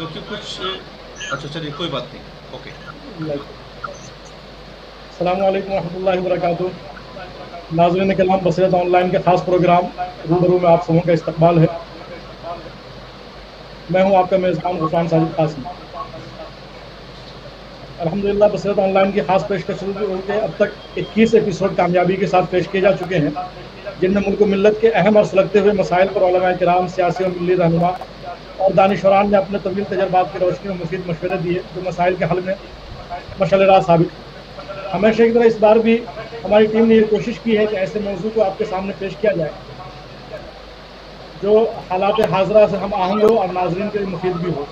क्योंकि कुछ अच्छा चलिए कोई बात नहीं, ओके। अस्सलाम वालेकुम रहमतुल्लाहि व बरकातुहू। नाज़रीन कलाम बसीरत ऑनलाइन के खास प्रोग्राम रूबरू में आप सबों का इस्तकबाल है। मैं हूं आपका मेज़बान गुफ़रान साजिद कासिम। अल्हम्दुलिल्लाह बसीरत ऑनलाइन की खास पेशकश शुरू के अब तक 21 एपिसोड कामयाबी के साथ पेश किए जा चुके हैं, जिनमें मुल्क मिल्लत के अहम और सुलगते हुए मसाइल पर उलमाए किराम, सियासी और मिल्ली रहनुमा और दानिशवरान ने अपने तवील तजर्बात की रोशनी में मुफीद मशवरे दिए, जो मसाइल के हल में मशअल-ए-राह साबित हुए। हमेशा की तरह इस बार भी हमारी टीम ने ये कोशिश की है कि ऐसे मौजू को आपके सामने पेश किया जाए जो हालात हाजरा से हम आहंग हो और नाजरीन के लिए मुफीद भी हो।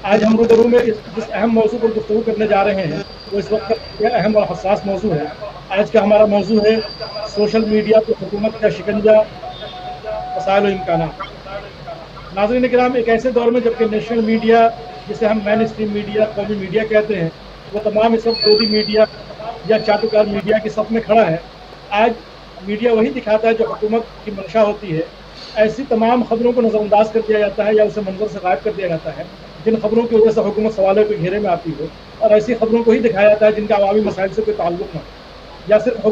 आज हम रूबरू में जिस अहम मौजू पर गुफ्तगू करने जा रहे हैं वो इस वक्त का अहम और हसास मौजू है। आज का हमारा मौजू है सोशल मीडिया पर हुकूमत का शिकंजा, मसाइल और इम्कानात। नाज़रीन किराम, एक ऐसे दौर में जबकि नेशनल मीडिया, जिसे हम मेन स्ट्रीम मीडिया, कौमी मीडिया कहते हैं, वो तमाम इस वक्त गोदी मीडिया या चाटुकार मीडिया की सफ में खड़ा है। आज मीडिया वही दिखाता है जो हुकूमत की मंशा होती है। ऐसी तमाम खबरों को नज़रअंदाज कर दिया जाता है या उसे मंजर से गायब कर दिया जाता है जिन खबरों की वजह से हुकूमत सवालों के घेरे में आती हो, और ऐसी खबरों को ही दिखाया जाता है जिनका अवामी मसाइल से कोई ताल्लुक न हो या सिर्फ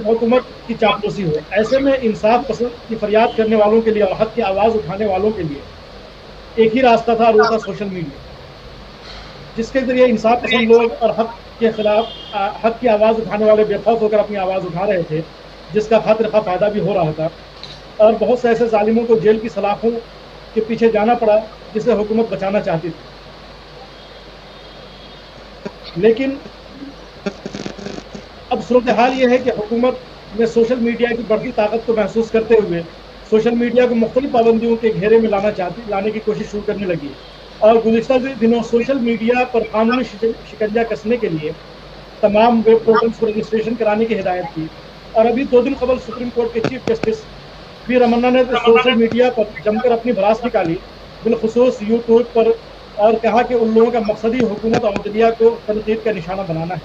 हुकूमत की चापलूसी हो। ऐसे में इंसाफ पसंद की फरियाद करने वालों के लिए और हक की आवाज़ उठाने वालों के लिए एक ही रास्ता था, और वो था सोशल मीडिया, जिसके जरिए इंसाफ पसंद लोग और हक के खिलाफ हक की आवाज़ उठाने वाले बेखौफ होकर अपनी आवाज़ उठा रहे थे, जिसका खातिर खा फायदा भी हो रहा था। और बहुत से ऐसे जालिमों को जेल की सलाखों के पीछे जाना पड़ा जिसे हुकूमत बचाना चाहती थी। लेकिन अब सूरत हाल ये है कि हुकूमत ने सोशल मीडिया की बढ़ती ताकत को महसूस करते हुए सोशल मीडिया को मुख्तलिफ पाबंदियों के घेरे में लाने की कोशिश शुरू करने लगी है। और गुज़िश्ता दिनों सोशल मीडिया पर कानूनी शिकंजा कसने के लिए तमाम वेब पोर्टल्स को रजिस्ट्रेशन कराने की हिदायत की। और अभी 2 दिन कबल सुप्रीम कोर्ट के चीफ जस्टिस पी रमन्ना ने सोशल मीडिया पर जमकर अपनी भड़ास निकाली, बिलखुसूस यूट्यूब पर, और कहा कि उन लोगों का मकसद ही हुकूमत और अदलिया को तनकीद का निशाना बनाना है।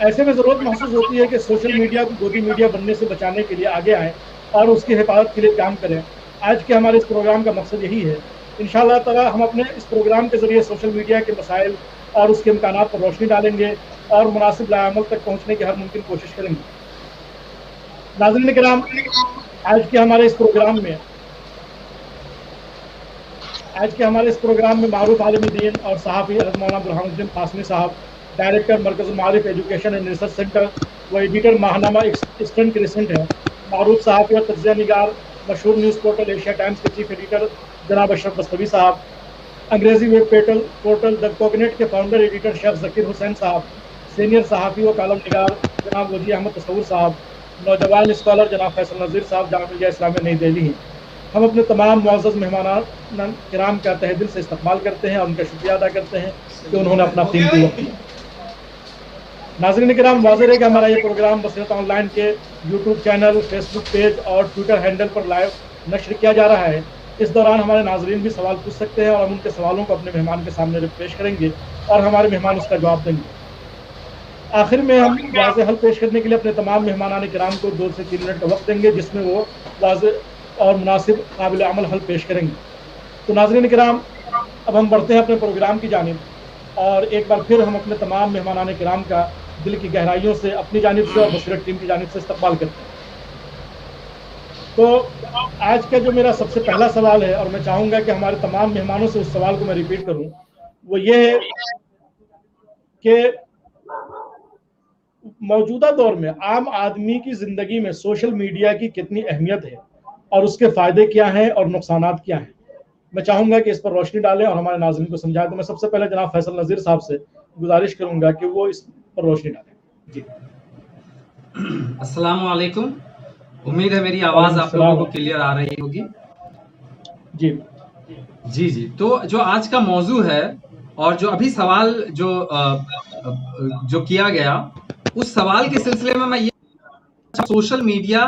ऐसे में ज़रूरत महसूस होती है कि सोशल मीडिया को गोदी मीडिया बनने से बचाने के लिए आगे आएँ और उसकी हिफाजत के लिए काम करें। आज के हमारे इस प्रोग्राम का मकसद यही है। इंशाअल्लाह ताला हम अपने इस प्रोग्राम के ज़रिए सोशल मीडिया के मसाइल और उसके इम्कानात पर रोशनी डालेंगे और मुनासिब लाएअमल तक पहुँचने की हर मुमकिन कोशिश करेंगे। नाज़रीन किराम, आज के हमारे इस प्रोग्राम में मारूफ आलिम दीन और सहाफ़ी हज़रत मौलाना बुरहानुद्दीन क़ासमी साहब, director Markaz Maarif education and research centre व एडिटर माहनामा ईस्टर्न क्रिसेंट हैं, मारूफ सहाफ़ी और तज्ज़िया निगार, मशहूर न्यूज़ पोर्टल एशिया टाइम्स के चीफ एडिटर जनाब अशरफ बस्तवी साहब, Angrezi web portal the Cognate के फाउंडर एडिटर शेख ज़कीर हुसैन साहब, सीनियर सहाफ़ी व कालम निगार जनाब वजी अहमद तसव्वुर साहब, नौजवान स्कॉलर जनाब फैसल नज़ीर साहब जामिया मिल्लिया इस्लामिया नई दिल्ली हैं। हम अपने तमाम मुअज़्ज़ज़ मेहमानान किराम का तहे दिल से इस्तक़बाल करते हैं और उनका शुक्रिया अदा करते हैं कि उन्होंने अपना कीमती वक्त दिया। नाज़रीन किराम, वाज़ेह है कि हमारा ये प्रोग्राम बसीरत ऑनलाइन के यूट्यूब चैनल, फेसबुक पेज और ट्विटर हैंडल पर लाइव नश्र किया जा रहा है। इस दौरान हमारे नाज़रीन भी सवाल पूछ सकते हैं और हम उनके सवालों को अपने मेहमान के सामने पेश करेंगे और हमारे मेहमान उसका जवाब देंगे। आखिर में हम वाज़ेह हल पेश करने के लिए अपने तमाम मेहमानान किराम को 2 से 3 मिनट का वक्त देंगे, जिसमें वो वाज़ेह और मुनासिब काबिल अमल हल पेश करेंगे। तो नाज़रीन किराम, अब हम बढ़ते हैं अपने प्रोग्राम की जानिब, और एक बार फिर हम अपने तमाम मेहमानान किराम का दिल की गहराइयों से अपनी जानिब से और बसीरत टीम की जानिब से इस्तक़बाल करते हैं। तो आज का जो मेरा सबसे पहला सवाल है, और मैं चाहूँगा कि हमारे तमाम मेहमानों से उस सवाल को मैं रिपीट करूँ, वो ये है कि मौजूदा दौर में आम आदमी की ज़िंदगी में सोशल मीडिया की कितनी अहमियत है और उसके फ़ायदे क्या हैं और नुकसानात क्या हैं। मैं चाहूँगा कि इस पर रोशनी डालें और हमारे नाज़रीन को समझाएं। तो मैं सबसे पहले जनाब फैसल नज़ीर साहब से गुजारिश करूँगा कि वो इस पर रोशनी डालें। जी। अस्सलाम वालेकुम। उम्मीद है मेरी आवाज़ आप लोगों को क्लियर आ रही होगी। जी जी जी। तो जो आज का मौजू है और जो अभी सवाल जो किया गया, उस सवाल के सिलसिले में मैं ये, सोशल मीडिया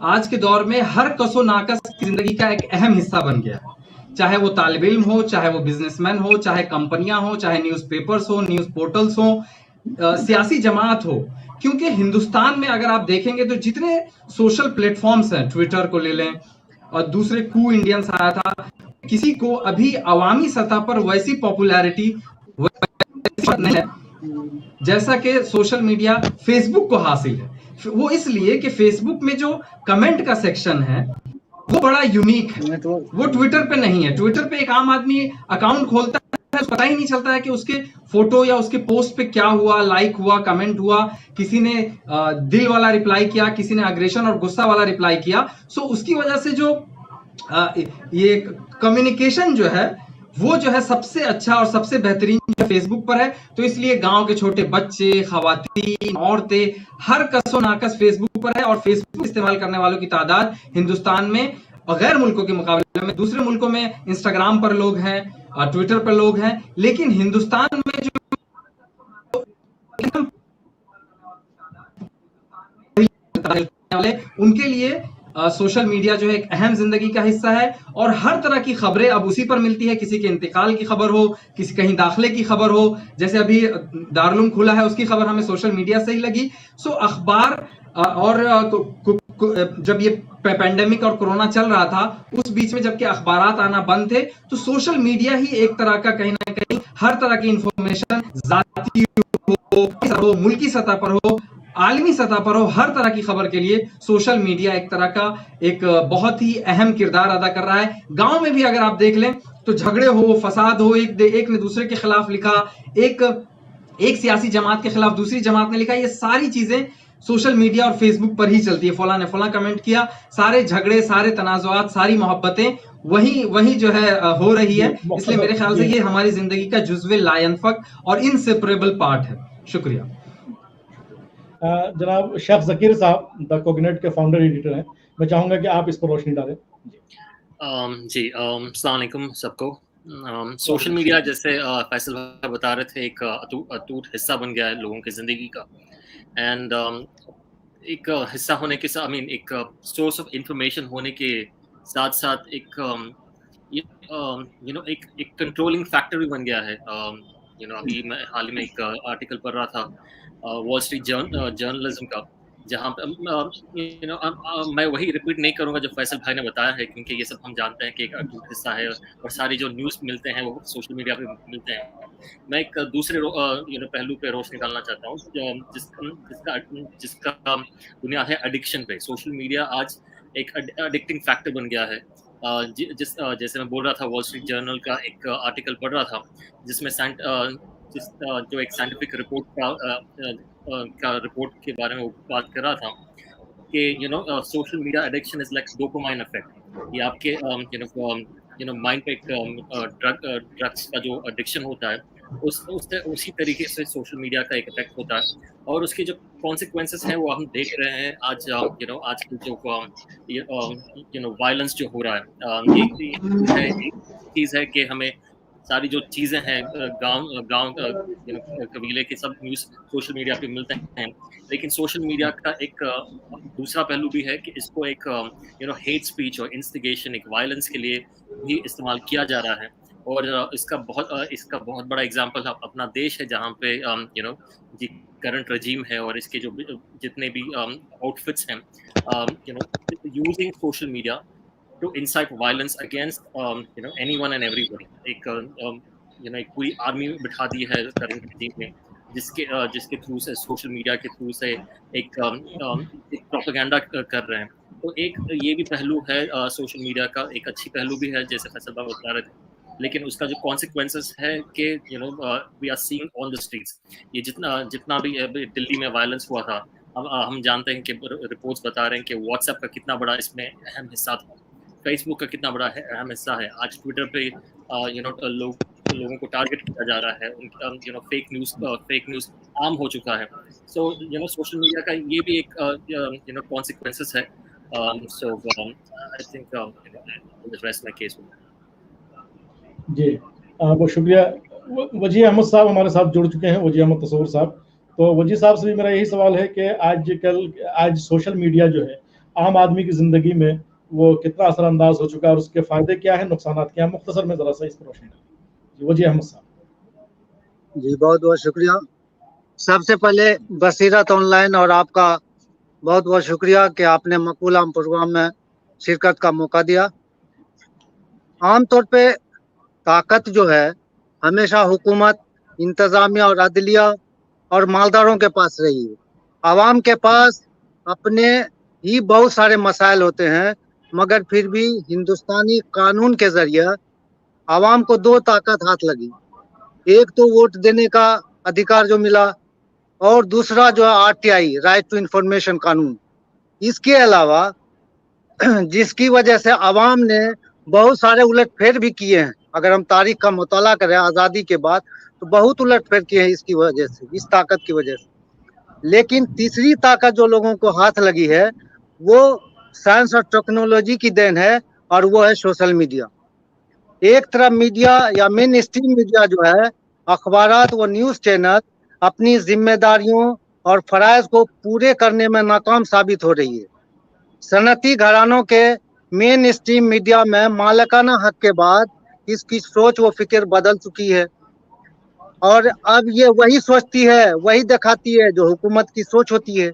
आज के दौर में हर कसो नाकस की जिंदगी का एक अहम हिस्सा बन गया है। चाहे वो तालिब इल्म हो, चाहे वो बिजनेसमैन हो, चाहे कंपनियां हो, चाहे न्यूज़पेपर्स हो, न्यूज़ पोर्टल्स हो, सियासी जमात हो। क्योंकि हिंदुस्तान में अगर आप देखेंगे तो जितने सोशल प्लेटफॉर्म्स हैं, ट्विटर को ले लें और दूसरे कू इंडियंस आया था, किसी को अभी अवामी सतह पर वैसी पॉपुलैरिटी नहीं है जैसा कि सोशल मीडिया फेसबुक को हासिल है। वो इसलिए कि फेसबुक में जो कमेंट का सेक्शन है वो बड़ा यूनिक है, वो ट्विटर पे नहीं है। ट्विटर पे एक आम आदमी अकाउंट खोलता है, पता ही नहीं चलता है कि उसके फोटो या उसके पोस्ट पे क्या हुआ, लाइक हुआ, कमेंट हुआ, किसी ने दिल वाला रिप्लाई किया, किसी ने अग्रेशन और गुस्सा वाला रिप्लाई किया। सो उसकी वजह से जो ये कम्युनिकेशन जो है वो जो है सबसे अच्छा और सबसे बेहतरीन फेसबुक पर है। तो इसलिए गांव के छोटे बच्चे, खवातीन, औरतें, हर कसो नाकस फेसबुक पर है। और फेसबुक इस्तेमाल करने वालों की तादाद हिंदुस्तान में गैर मुल्कों के मुकाबले में, दूसरे मुल्कों में इंस्टाग्राम पर लोग हैं, ट्विटर पर लोग हैं, लेकिन हिंदुस्तान में जो उनके लिए सोशल मीडिया जो है एक अहम जिंदगी का हिस्सा है। और हर तरह की खबरें अब उसी पर मिलती है। किसी के इंतकाल की खबर हो, किसी कहीं दाखिले की खबर हो, जैसे अभी दारुल खुला है उसकी खबर हमें सोशल मीडिया से ही लगी। सो अखबार और जब ये पैंडेमिक और कोरोना चल रहा था उस बीच में जबकि अखबारात आना बंद थे, तो सोशल मीडिया ही एक तरह का कहीं ना कहीं हर तरह की इंफॉर्मेशन, जाती हो, मुल्की सतह पर हो, आलमी सतह पर हो, हर तरह की खबर के लिए सोशल मीडिया एक तरह का एक बहुत ही अहम किरदार अदा कर रहा है। गांव में भी अगर आप देख लें तो झगड़े हो, फसाद हो, एक ने दूसरे के खिलाफ लिखा, एक सियासी जमात के खिलाफ दूसरी जमात ने लिखा, ये सारी चीजें सोशल मीडिया और फेसबुक पर ही चलती है। फलां ने फलां कमेंट किया, सारे झगड़े, सारे तनाजुआत, सारी मोहब्बतें वही जो है हो रही है। इसलिए मेरे ख्याल से ये हमारी जिंदगी का जुज़्वे लायनफक और इनसेपरेबल पार्ट है। शुक्रिया। जनाब शेख ज़कीर साहब द कोगनेट के फाउंडर एडिटर हैं, मैं चाहूँगा कि आप इस पर रोशनी डालें। जी अस्सलाम वालेकुम सबको। सोशल मीडिया जैसे फैसल भाई बता रहे थे एक अटूट हिस्सा बन गया है लोगों की ज़िंदगी का। एंड एक हिस्सा होने के साथ एक सोर्स ऑफ इंफॉर्मेशन होने के साथ साथ एक एक कंट्रोलिंग फैक्टर भी बन गया है। अभी मैं हाल ही में एक आर्टिकल पढ़ रहा था वॉल स्ट्रीट जर्नलिज्म का, जहाँ पे मैं वही रिपीट नहीं करूँगा जो फैसल भाई ने बताया है, क्योंकि ये सब हम जानते हैं कि एक अटूट हिस्सा है और सारी जो न्यूज़ मिलते हैं वो सोशल मीडिया पे मिलते हैं। मैं एक दूसरे पहलू पे रोशनी डालना चाहता हूँ जिसका बुनियाद है एडिक्शन पे। सोशल मीडिया आज एक एडिक्टिंग फैक्टर बन गया है। जैसे मैं बोल रहा था, वॉल स्ट्रीट जर्नल का एक आर्टिकल पढ़ रहा था जिसमें जो एक साइंटिफिक रिपोर्ट का रिपोर्ट के बारे में वो बात कर रहा था कि social media addiction is like dopamine effect. ये आपके माइंड पे एक ड्रग्स का जो एडिक्शन होता है उसी तरीके से सोशल मीडिया का एक इफेक्ट होता है। और उसके जो कॉन्सिक्वेंसेस हैं वो हम देख रहे हैं आज। आजकल जो वायलेंस जो हो रहा है, एक चीज़ है कि हमें सारी जो चीज़ें हैं गांव कबीले के सब न्यूज़ सोशल मीडिया पे मिलते हैं, लेकिन सोशल मीडिया का एक दूसरा पहलू भी है कि इसको एक हेट स्पीच और इंस्टिगेशन, एक वायलेंस के लिए भी इस्तेमाल किया जा रहा है। और इसका बहुत बड़ा एग्जांपल अपना देश है, जहाँ पे जी करंट रजीम है और इसके जो जितने भी आउटफिट्स हैं using social media to incite violence against anyone and everybody। एक पूरी आर्मी बिठा दी है करंट रजीम में, जिसके थ्रू से सोशल मीडिया के थ्रू से एक प्रोपेगेंडा कर रहे हैं। तो एक ये भी पहलू है सोशल मीडिया का, एक अच्छी पहलू भी है जैसे फैसल भाई बता रहे थे, लेकिन उसका जो कॉन्सिक्वेंसेस है कि we are seeing on the streets. ये जितना भी दिल्ली में वायलेंस हुआ था, हम जानते हैं कि रिपोर्ट्स बता रहे हैं कि व्हाट्सएप का कितना बड़ा इसमें अहम हिस्सा था, फेसबुक का कितना बड़ा अहम हिस्सा है। आज ट्विटर पे लोगों को टारगेट किया जा रहा है, फेक न्यूज़ आम हो चुका है। सो सोशल मीडिया का ये भी एक कॉन्सिक्वेंसेस है। So I think the rest my case. जी बहुत शुक्रिया। वजी अहमद साहब हमारे साथ जुड़ चुके हैं, वजी अहमद तसव्वुर साहब। तो वजी साहब से भी मेरा यही सवाल है कि आज सोशल मीडिया जो है आम आदमी की ज़िंदगी में वो कितना असरअंदाज हो चुका है और उसके फ़ायदे क्या हैं, नुकसान क्या हैं, मुख्तसर में ज़रा सा इस पर रोशनी डालें। वजी अहमद साहब। जी बहुत बहुत शुक्रिया। सबसे पहले बसीरत ऑनलाइन और आपका बहुत बहुत शुक्रिया कि आपने मकबूल प्रोग्राम में शिरकत का मौका दिया। आमतौर पे ताकत जो है हमेशा हुकूमत, इंतजामिया और अदलिया और मालदारों के पास रही है। आवाम के पास अपने ही बहुत सारे मसाइल होते हैं, मगर फिर भी हिंदुस्तानी कानून के जरिए आवाम को दो ताकत हाथ लगी। एक तो वोट देने का अधिकार जो मिला, और दूसरा जो है आरटीआई, राइट टू इंफॉर्मेशन कानून। इसके अलावा जिसकी वजह से आवाम ने बहुत सारे उलटफेर भी किए हैं। अगर हम तारीख का मुताला करें आज़ादी के बाद, तो बहुत उलटफेर किए हैं इसकी वजह से, इस ताकत की वजह से। लेकिन तीसरी ताकत जो लोगों को हाथ लगी है वो साइंस और टेक्नोलॉजी की देन है, और वो है सोशल मीडिया। एक तरफ मीडिया या मेन स्ट्रीम मीडिया जो है, अखबारात व न्यूज़ चैनल अपनी जिम्मेदारियों और फराइज को पूरे करने में नाकाम साबित हो रही है। सनती घरानों के मेन स्ट्रीम मीडिया में मालिकाना हक के बाद इसकी सोच व फिक्र बदल चुकी है, और अब ये वही सोचती है, वही दिखाती है जो हुकूमत की सोच होती है।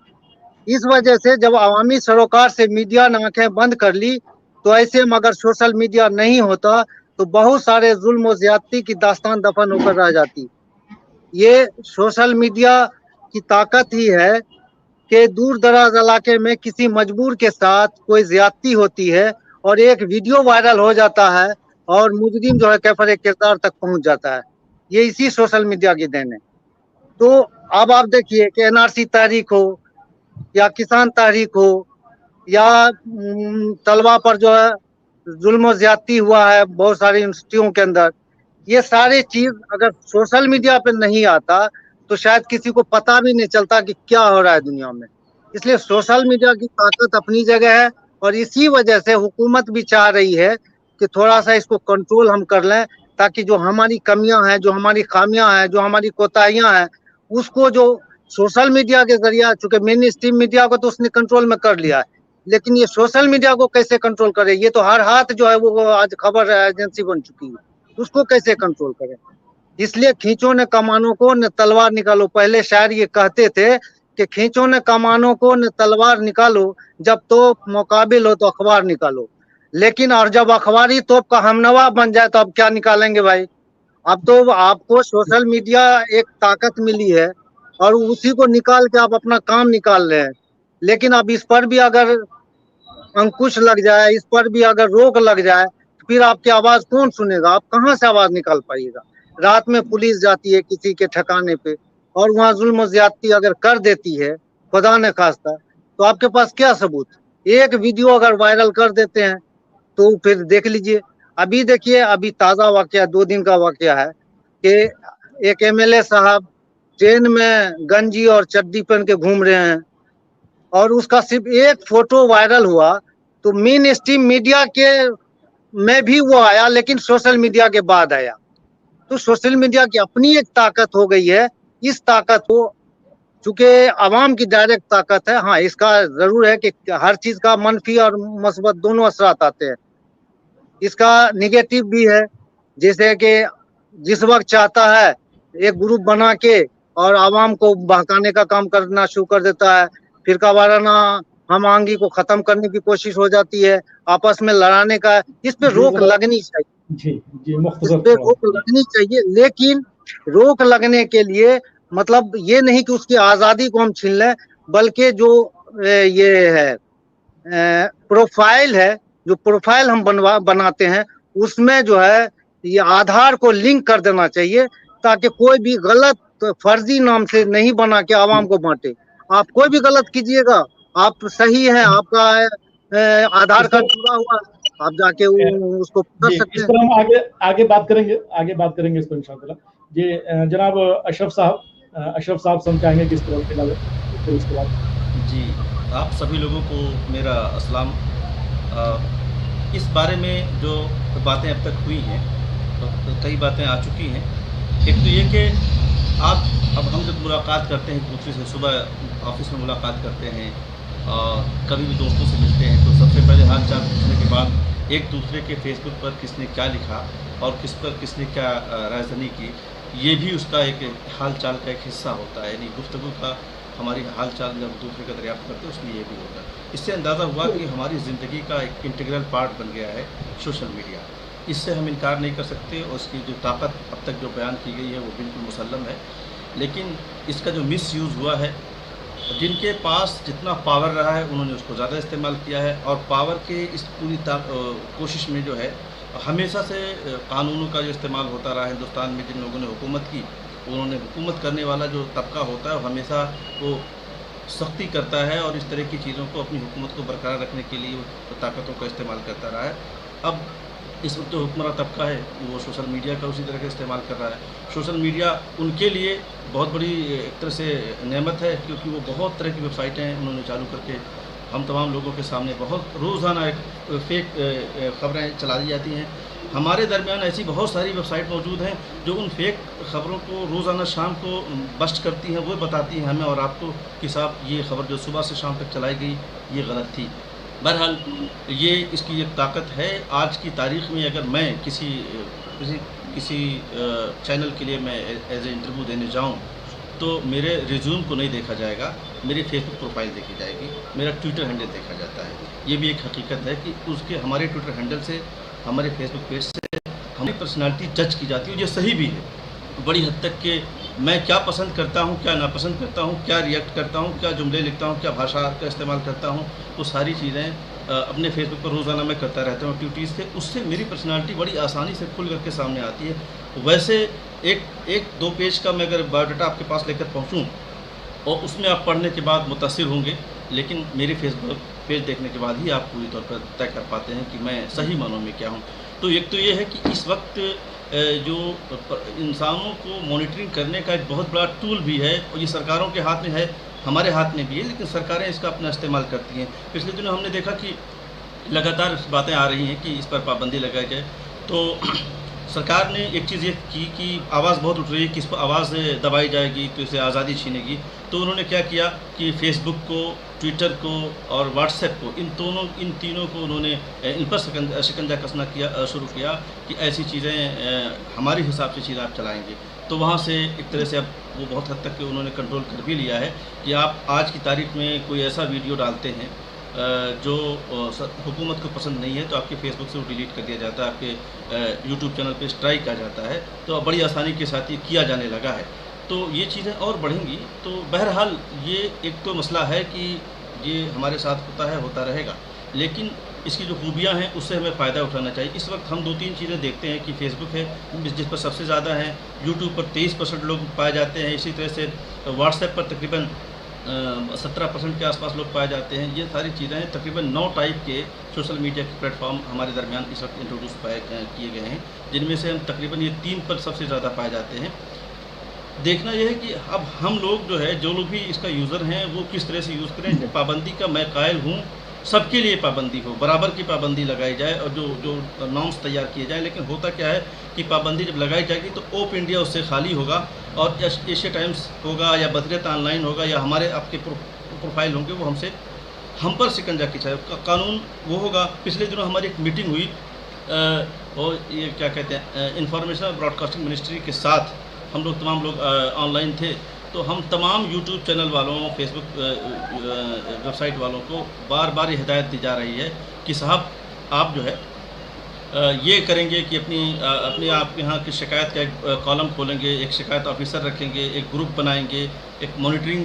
इस वजह से जब अवामी सरोकार से मीडिया ने आंखें बंद कर ली, तो ऐसे में अगर सोशल मीडिया नहीं होता तो बहुत सारे जुल्म और ज्यादती की दास्तान दफन होकर रह जाती। ये सोशल मीडिया की ताकत ही है कि दूर दराज इलाके में किसी मजबूर के साथ कोई ज्यादती होती है और एक वीडियो वायरल हो जाता है और मुजरिम जो है कैफर किरदार तक पहुंच जाता है। ये इसी सोशल मीडिया की देन है। तो अब आप देखिए कि एनआरसी तहरीक हो या किसान तहरीक हो या तलबा पर जो है जुल्म ज्यादती हुआ है बहुत सारी यूनिवर्सिटियों के अंदर, ये सारी चीज अगर सोशल मीडिया पे नहीं आता तो शायद किसी को पता भी नहीं चलता कि क्या हो रहा है दुनिया में। इसलिए सोशल मीडिया की ताकत अपनी जगह है, और इसी वजह से हुकूमत भी चाह रही है कि थोड़ा सा इसको कंट्रोल हम कर लें, ताकि जो हमारी कमियां हैं, जो हमारी खामियां हैं, जो हमारी कोताहियां हैं, उसको जो सोशल मीडिया के जरिए, चूंकि मेन स्ट्रीम मीडिया को तो उसने कंट्रोल में कर लिया है, लेकिन ये सोशल मीडिया को कैसे कंट्रोल करे, ये तो हर हाथ जो है वो आज खबर एजेंसी बन चुकी है, उसको कैसे कंट्रोल करें। इसलिए खींचो न कमानों को न तलवार निकालो। पहले शायर ये कहते थे कि खींचो न कमानों को न तलवार निकालो, जब तो मुकाबिल हो तो अखबार निकालो। लेकिन और जब अखबारी तोप का हमनवा बन जाए तो अब क्या निकालेंगे भाई। अब तो आपको सोशल मीडिया एक ताकत मिली है और उसी को निकाल के आप अपना काम निकाल रहे हैं। लेकिन अब इस पर भी अगर अंकुश लग जाए, इस पर भी अगर रोक लग जाए, तो फिर आपकी आवाज कौन सुनेगा, आप कहाँ से आवाज निकाल पाइएगा। रात में पुलिस जाती है किसी के ठिकाने पे और वहां जुल्म ज्यादती अगर कर देती है, खुदा ने खास्ता, तो आपके पास क्या सबूत। एक वीडियो अगर वायरल कर देते हैं तो फिर देख लीजिए। अभी देखिए, अभी ताजा वाकया 2 दिन का वाकया है कि एक एमएलए साहब ट्रेन में गंजी और चड्डी पहन के घूम रहे हैं, और उसका सिर्फ एक फोटो वायरल हुआ तो मेन स्ट्रीम मीडिया के में भी वो आया, लेकिन सोशल मीडिया के बाद आया। तो सोशल मीडिया की अपनी एक ताकत हो गई है। इस ताकत को, चूंकि आवाम की डायरेक्ट ताकत है, हाँ इसका जरूर है कि हर चीज का मनफी और मस्बत दोनों असरात आते हैं। इसका निगेटिव भी है, जैसे कि जिस वक्त चाहता है एक ग्रुप बना के और आवाम को बहकाने का काम करना शुरू कर देता है, फिरका वाराना हम आंगी को खत्म करने की कोशिश हो जाती है, आपस में लड़ाने का। इस पे रोक लगनी चाहिए, इस पे रोक लगनी चाहिए। लेकिन रोक लगने के लिए मतलब ये नहीं कि उसकी आजादी को हम छीन लें, बल्कि जो ये है प्रोफाइल है, जो प्रोफाइल हम बनाते हैं, उसमें जो है ये आधार को लिंक कर देना चाहिए, ताकि कोई भी गलत फर्जी नाम से नहीं बना के आवाम को बांटे। आप कोई भी गलत कीजिएगा, आप सही हैं, आपका आधार कार्ड पूरा हुआ, आप जाके उसको कर सकते हैं। इस पर हम आगे बात करेंगे इस पर इंशाअल्लाह। ये जनाब अशरफ साहब समझाएंगे किस तरह के डाले, फिर उसके बाद। जी, आप सभी लोगों को मेरा अस्सलाम। इस बारे में जो बातें अब तक हुई हैं तो कई बातें आ चुकी हैं। एक तो ये कि अब हम जब मुलाकात करते हैं दूसरे से, सुबह ऑफिस में मुलाकात करते हैं और कभी भी दोस्तों से मिलते हैं, तो सबसे पहले हाल चाल पूछने के बाद एक दूसरे के फेसबुक पर किसने क्या लिखा और किस पर किसने क्या राजधानी की, ये भी उसका एक हाल चाल का एक हिस्सा होता है। यानी गुफ्तगू का हमारी हाल चाल जब दूसरे का दरियाफ्त करते हैं उसमें ये भी होता है। इससे अंदाज़ा हुआ कि हमारी ज़िंदगी का एक इंटीग्रल पार्ट बन गया है सोशल मीडिया। اس سے ہم انکار نہیں کر سکتے، اور اس کی جو طاقت اب تک جو بیان کی گئی ہے وہ بالکل مسلم ہے، لیکن اس کا جو مس یوز ہوا ہے، جن کے پاس جتنا پاور رہا ہے انہوں نے اس کو زیادہ استعمال کیا ہے، اور پاور کے اس پوری کوشش میں جو ہے ہمیشہ سے قانونوں کا جو استعمال ہوتا رہا ہے۔ ہندوستان میں جن لوگوں نے حکومت کی، انہوں نے حکومت کرنے والا جو طبقہ ہوتا ہے وہ ہمیشہ وہ سختی کرتا ہے، اور اس طرح کی چیزوں کو اپنی حکومت کو برقرار رکھنے کے لیے وہ طاقتوں کا استعمال کرتا رہا ہے۔ اب اس وقت جو حکمراں طبقہ ہے وہ سوشل میڈیا کا اسی طرح کا استعمال کر رہا ہے۔ سوشل میڈیا ان کے لیے بہت بڑی ایک طرح سے نعمت ہے، کیونکہ وہ بہت طرح کی ویب سائٹیں ہیں انہوں نے چالو کر کے ہم تمام لوگوں کے سامنے بہت روزانہ ایک فیک خبریں چلا دی جاتی ہیں۔ ہمارے درمیان ایسی بہت ساری ویب سائٹ موجود ہیں جو ان فیک خبروں کو روزانہ شام کو بسٹ کرتی ہیں، وہ بتاتی ہیں ہمیں اور آپ کو کہ صاحب یہ خبر جو صبح سے شام تک چلائی گئی یہ غلط تھی۔ بہرحال یہ اس کی ایک طاقت ہے۔ آج کی تاریخ میں اگر میں کسی چینل کے لیے میں ایز اے انٹرویو دینے جاؤں تو میرے ریزیوم کو نہیں دیکھا جائے گا، میری فیس بک پروفائل دیکھی جائے گی، میرا ٹویٹر ہینڈل دیکھا جاتا ہے۔ یہ بھی ایک حقیقت ہے کہ ہمارے ٹویٹر ہینڈل سے، ہمارے فیس بک پیج سے ہماری پرسنالٹی جج کی جاتی ہے، اور یہ صحیح بھی ہے بڑی حد تک، کہ میں کیا پسند کرتا ہوں، کیا ناپسند کرتا ہوں، کیا ریئیکٹ کرتا ہوں، کیا جملے لکھتا ہوں، کیا بھاشا کا استعمال کرتا ہوں، وہ ساری چیزیں اپنے فیس بک پر روزانہ میں کرتا رہتا ہوں ایکٹیویٹیز سے۔ اس سے میری پرسنالٹی بڑی آسانی سے کھل کر کے سامنے آتی ہے۔ ویسے ایک دو پیج کا میں اگر بایو ڈاٹا آپ کے پاس لے کر پہنچوں اور اس میں آپ پڑھنے کے بعد متاثر ہوں گے، لیکن میرے فیس بک پیج دیکھنے کے بعد ہی آپ پوری طور پر طے کر پاتے ہیں کہ میں صحیح معنوں میں کیا ہوں۔ تو ایک تو یہ ہے کہ اس وقت جو انسانوں کو مانیٹرنگ کرنے کا ایک بہت بڑا ٹول بھی ہے، اور یہ سرکاروں کے ہاتھ میں ہے، ہمارے ہاتھ میں بھی ہے، لیکن سرکاریں اس کا اپنا استعمال کرتی ہیں۔ پچھلے دنوں ہم نے دیکھا کہ لگاتار باتیں آ رہی ہیں کہ اس پر پابندی لگائی جائے، تو سرکار نے ایک چیز یہ کی کہ آواز بہت اٹھ رہی ہے کہ اس پر آواز دبائی جائے گی تو اسے آزادی چھینے گی، تو انہوں نے کیا کیا کہ فیس بک کو، ٹویٹر کو اور واٹس ایپ کو، ان تینوں کو انہوں نے ان پر شکنجہ کسنا شروع کیا کہ ایسی چیزیں ہماری حساب سے چیزیں آپ چلائیں گے۔ تو وہاں سے ایک طرح سے اب وہ بہت حد تک کہ انہوں نے کنٹرول کر بھی لیا ہے کہ آپ آج کی تاریخ میں کوئی ایسا ویڈیو ڈالتے ہیں جو حکومت کو پسند نہیں ہے تو آپ کے فیس بک سے وہ ڈیلیٹ کر دیا جاتا ہے، آپ کے یوٹیوب چینل پہ اسٹرائک آ جاتا ہے، تو اب بڑی آسانی کے ساتھ یہ کیا جانے لگا ہے۔ تو یہ چیزیں اور بڑھیں گی۔ تو بہرحال یہ ایک تو مسئلہ ہے کہ یہ ہمارے ساتھ ہوتا رہے گا، لیکن اس کی جو خوبیاں ہیں اس سے ہمیں فائدہ اٹھانا چاہیے۔ اس وقت ہم 2-3 چیزیں دیکھتے ہیں کہ فیس بک ہے جس پر سب سے زیادہ ہیں، یوٹیوب پر 23% لوگ پائے جاتے ہیں، اسی طرح سے واٹس ایپ پر تقریباً 17% کے آس پاس لوگ پائے جاتے ہیں۔ یہ ساری چیزیں تقریباً 9 ٹائپ کے سوشل میڈیا کے پلیٹ فارم ہمارے درمیان اس وقت انٹروڈیوس کیے گئے ہیں، جن میں سے ہم تقریباً یہ 3 پر سب سے زیادہ پائے جاتے ہیں۔ دیکھنا یہ ہے کہ اب ہم لوگ جو ہے، جو لوگ بھی اس کا یوزر ہیں، وہ کس طرح سے یوز کریں۔ پابندی کا میں قائل ہوں، سب کے لیے پابندی ہو، برابر کی پابندی لگائی جائے، اور جو نارمس تیار کیے جائیں۔ لیکن ہوتا کیا ہے کہ پابندی جب لگائی جائے گی تو اوپ انڈیا اس سے خالی ہوگا، اور ایشیا ٹائمز ہوگا یا بصیرت آن لائن ہوگا یا ہمارے آپ کے پروفائل ہوں گے، وہ ہم پر شکنجہ کشا قانون وہ ہوگا۔ پچھلے دنوں ہماری ایک میٹنگ ہوئی، اور یہ کیا کہتے ہیں، انفارمیشن اور براڈ کاسٹنگ منسٹری کے ساتھ ہم لوگ تمام لوگ آن لائن تھے، تو ہم تمام یوٹیوب چینل والوں، فیس بک ویب سائٹ والوں کو بار بار یہ ہدایت دی جا رہی ہے کہ صاحب آپ جو ہے یہ کریں گے کہ اپنے آپ کے یہاں کی شکایت کا ایک کالم کھولیں گے، ایک شکایت آفیسر رکھیں گے، ایک گروپ بنائیں گے، ایک مانیٹرنگ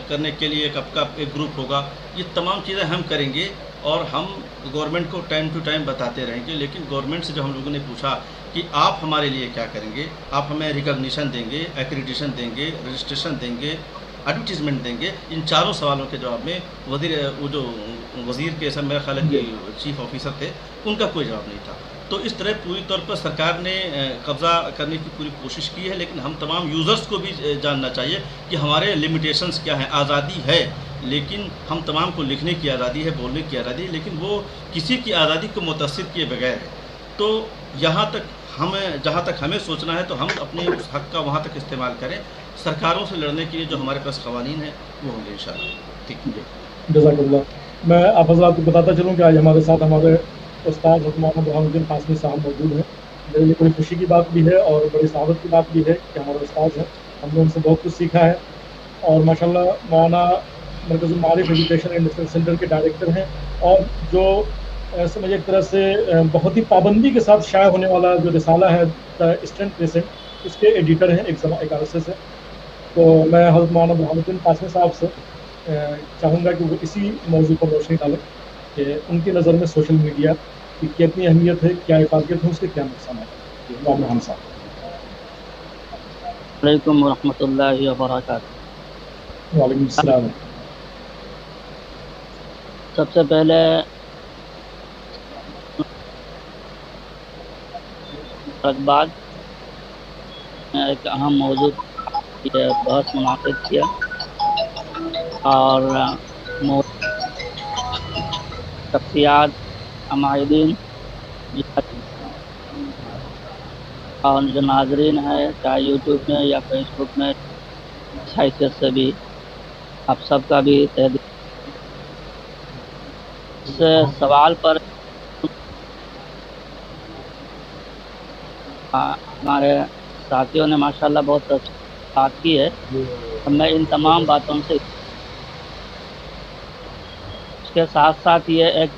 کرنے کے لیے ایک گروپ ہوگا۔ یہ تمام چیزیں ہم کریں گے، اور ہم گورنمنٹ کو ٹائم ٹو ٹائم بتاتے رہیں گے۔ لیکن گورنمنٹ سے جب ہم لوگوں نے پوچھا کہ آپ ہمارے لیے کیا کریں گے، آپ ہمیں ریکگنیشن دیں گے، ایکریڈیشن دیں گے، رجسٹریشن دیں گے، ایڈورٹیزمنٹ دیں گے، ان چاروں سوالوں کے جواب میں وزیر کے میرا خیال ہے کہ چیف آفیسر تھے، ان کا کوئی جواب نہیں تھا۔ تو اس طرح پوری طور پر سرکار نے قبضہ کرنے کی پوری کوشش کی ہے، لیکن ہم تمام یوزرز کو بھی جاننا چاہیے کہ ہمارے لمیٹیشنز کیا ہیں۔ آزادی ہے، لیکن ہم تمام کو لکھنے کی آزادی ہے، بولنے کی آزادی ہے، لیکن وہ کسی کی آزادی کو متاثر کیے بغیر ہے۔ تو جہاں تک ہمیں سوچنا ہے تو ہم اپنے اس حق کا وہاں تک استعمال کریں۔ سرکاروں سے لڑنے کے لیے جو ہمارے پاس قوانین ہیں وہ ہوں گے انشاءاللہ۔ ٹھیک ہے، جزاک اللہ۔ میں آپ حضرات کو بتاتا چلوں کہ آج ہمارے ساتھ ہمارے استاد مولانا برہان الدین قاسمی صاحب موجود ہیں۔ میرے لیے بڑی خوشی کی بات بھی ہے اور بڑی سعادت کی بات بھی ہے کہ ہمارے استاد ہیں، ہم نے ان سے بہت کچھ سیکھا ہے، اور ماشاءاللہ مولانا مرکز المعارف ایجوکیشن اینڈ ریسرچ سینٹر کے ڈائریکٹر ہیں، اور جو समझ एक तरह से बहुत ही पाबंदी के साथ शाया होने वाला जो रिसाला है द ईस्टर्न क्रिसेंट, इसके एडिटर हैं एक अरसे से। तो मैं हज़रत मौलाना बुरहानुद्दीन कासमी साहब से चाहूँगा कि वो इसी मौजू पर रोशनी डालें कि उनकी नज़र में सोशल मीडिया की कितनी अहमियत है, क्या इफादियत है, उसके क्या नुकसान है। मौलाना बुरहान साहब। वालेकुम रहमतुल्लाहि व बरकातहू। वालेकुम अस्सलाम। सबसे पहले बाद एक अहम मौजू ये बहस मुनाकिद किया और शख्सियात अमायदीन और जो नाजरीन है चाहे यूट्यूब में या फेसबुक में, इस हैसियत से भी आप सबका भी तहे दिल इस सवाल पर हमारे साथियों ने माशाल्लाह बहुत बात की है। मैं इन तमाम बातों से इसके साथ साथ ये एक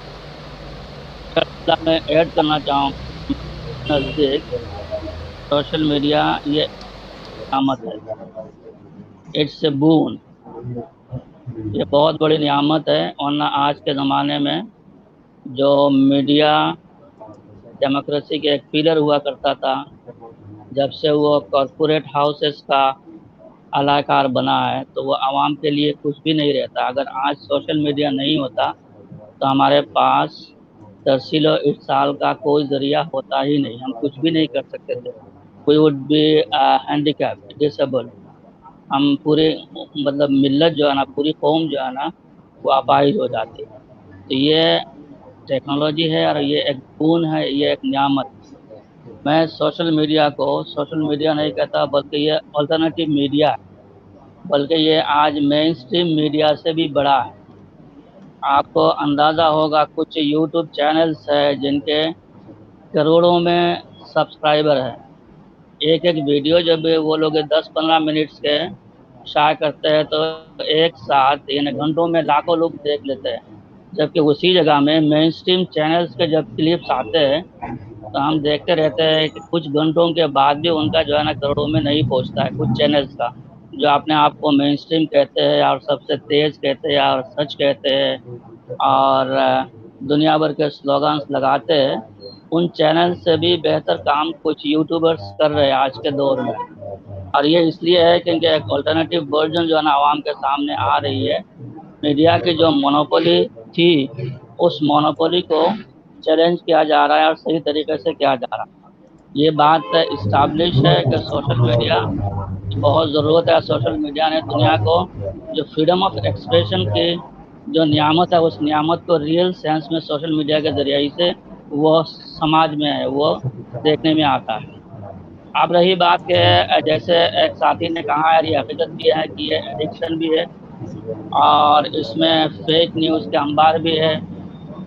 मैं ऐड करना चाहूँ, नज़दीक सोशल मीडिया ये नियामत है, इट्स ए बून, ये बहुत बड़ी नियामत है। वरना आज के ज़माने में जो मीडिया डेमोक्रेसी के एक पिलर हुआ करता था, जब से वो कॉरपोरेट हाउसेस का अलाकार बना है तो वो आवाम के लिए कुछ भी नहीं रहता। अगर आज सोशल मीडिया नहीं होता तो हमारे पास तरसीलो इरसाल का कोई ज़रिया होता ही नहीं, हम कुछ भी नहीं कर सकते थे। We would be handicapped, disabled, हम पूरे मतलब मिल्लत जो है ना, पूरी कौम जो है ना, वो अपाहिज हो जाती। तो ये टेक्नोलॉजी है और ये एक खून है, ये एक नियामत। मैं सोशल मीडिया को सोशल मीडिया नहीं कहता, बल्कि ये अल्टरनेटिव मीडिया है, बल्कि ये आज मेन स्ट्रीम मीडिया से भी बड़ा है। आपको अंदाज़ा होगा कुछ यूट्यूब चैनल्स है जिनके करोड़ों में सब्सक्राइबर है। एक एक वीडियो जब वो लोग 10-15 मिनट्स के शाया करते हैं तो एक साथ यानी घंटों में लाखों लोग देख लेते हैं। जबकि उसी जगह में मेन स्ट्रीम चैनल्स के जब क्लिप्स आते हैं तो हम देखते रहते हैं कि कुछ घंटों के बाद भी उनका जो है ना करोड़ों में नहीं पहुंचता है। कुछ चैनल्स का जो अपने आप को मेन स्ट्रीम कहते हैं और सबसे तेज़ कहते हैं और सच कहते हैं और दुनिया भर के स्लोगन्स लगाते हैं, उन चैनल से भी बेहतर काम कुछ यूट्यूबर्स कर रहे हैं आज के दौर में। और ये इसलिए है क्योंकि एक अल्टरनेटिव वर्जन जो है ना आवाम के सामने आ रही है। मीडिया की जो मोनोपोली थी, उस मोनोपोली को चैलेंज किया जा रहा है और सही तरीके से किया जा रहा है। ये बात इस्टाब्लिश है कि सोशल मीडिया की बहुत ज़रूरत है। सोशल मीडिया ने दुनिया को जो फ्रीडम ऑफ एक्सप्रेशन की जो नियामत है, उस नियामत को रियल सेंस में सोशल मीडिया के ज़रिए से वो समाज में है, वो देखने में आता है। अब रही बात के जैसे एक साथी ने कहा है, ये हकीकत भी है कि ये एडिक्शन भी है और इसमें फेक न्यूज़ के अंबार भी है।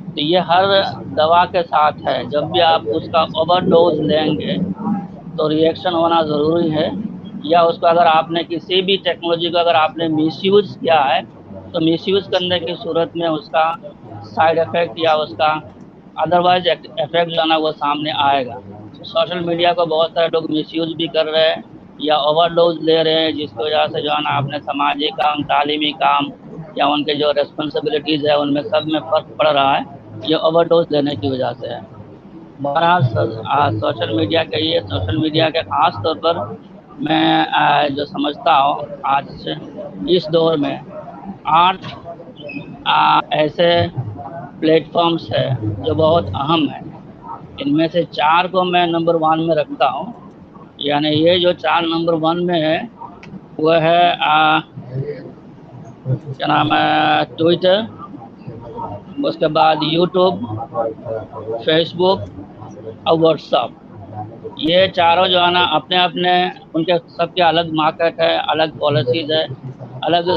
तो ये हर दवा के साथ है, जब भी आप उसका ओवरडोज लेंगे तो रिएक्शन होना ज़रूरी है। या उसको अगर आपने किसी भी टेक्नोलॉजी को अगर आपने मिसयूज़ किया है तो मिसयूज़ करने की सूरत में उसका साइड इफ़ेक्ट या उसका अदरवाइज इफेक्ट जो है ना वो सामने आएगा। सोशल मीडिया को बहुत सारे लोग मिसयूज़ भी कर रहे हैं या ओवरडोज ले रहे हैं, जिसकी वजह से जो है ना अपने समाजी काम, तालीमी काम या उनके जो रेस्पॉन्सिबिलिटीज़ है उनमें सब में फ़र्क पड़ रहा है, ये ओवरडोज लेने की वजह से है। बहरहाल सोशल मीडिया के ये सोशल मीडिया के ख़ास तौर पर मैं जो समझता हूँ आज इस दौर में 8 ऐसे प्लेटफॉर्म्स है जो बहुत अहम है। इनमें से 4 को मैं नंबर 1 में रखता हूँ। यानी ये जो 4 नंबर 1 में है वो है क्या नाम है, ट्विटर, उसके बाद यूट्यूब, फेसबुक और व्हाट्सएप। ये चारों जो है ना अपने अपने उनके सबके अलग मार्केट है, अलग पॉलिसीज़ है, अलग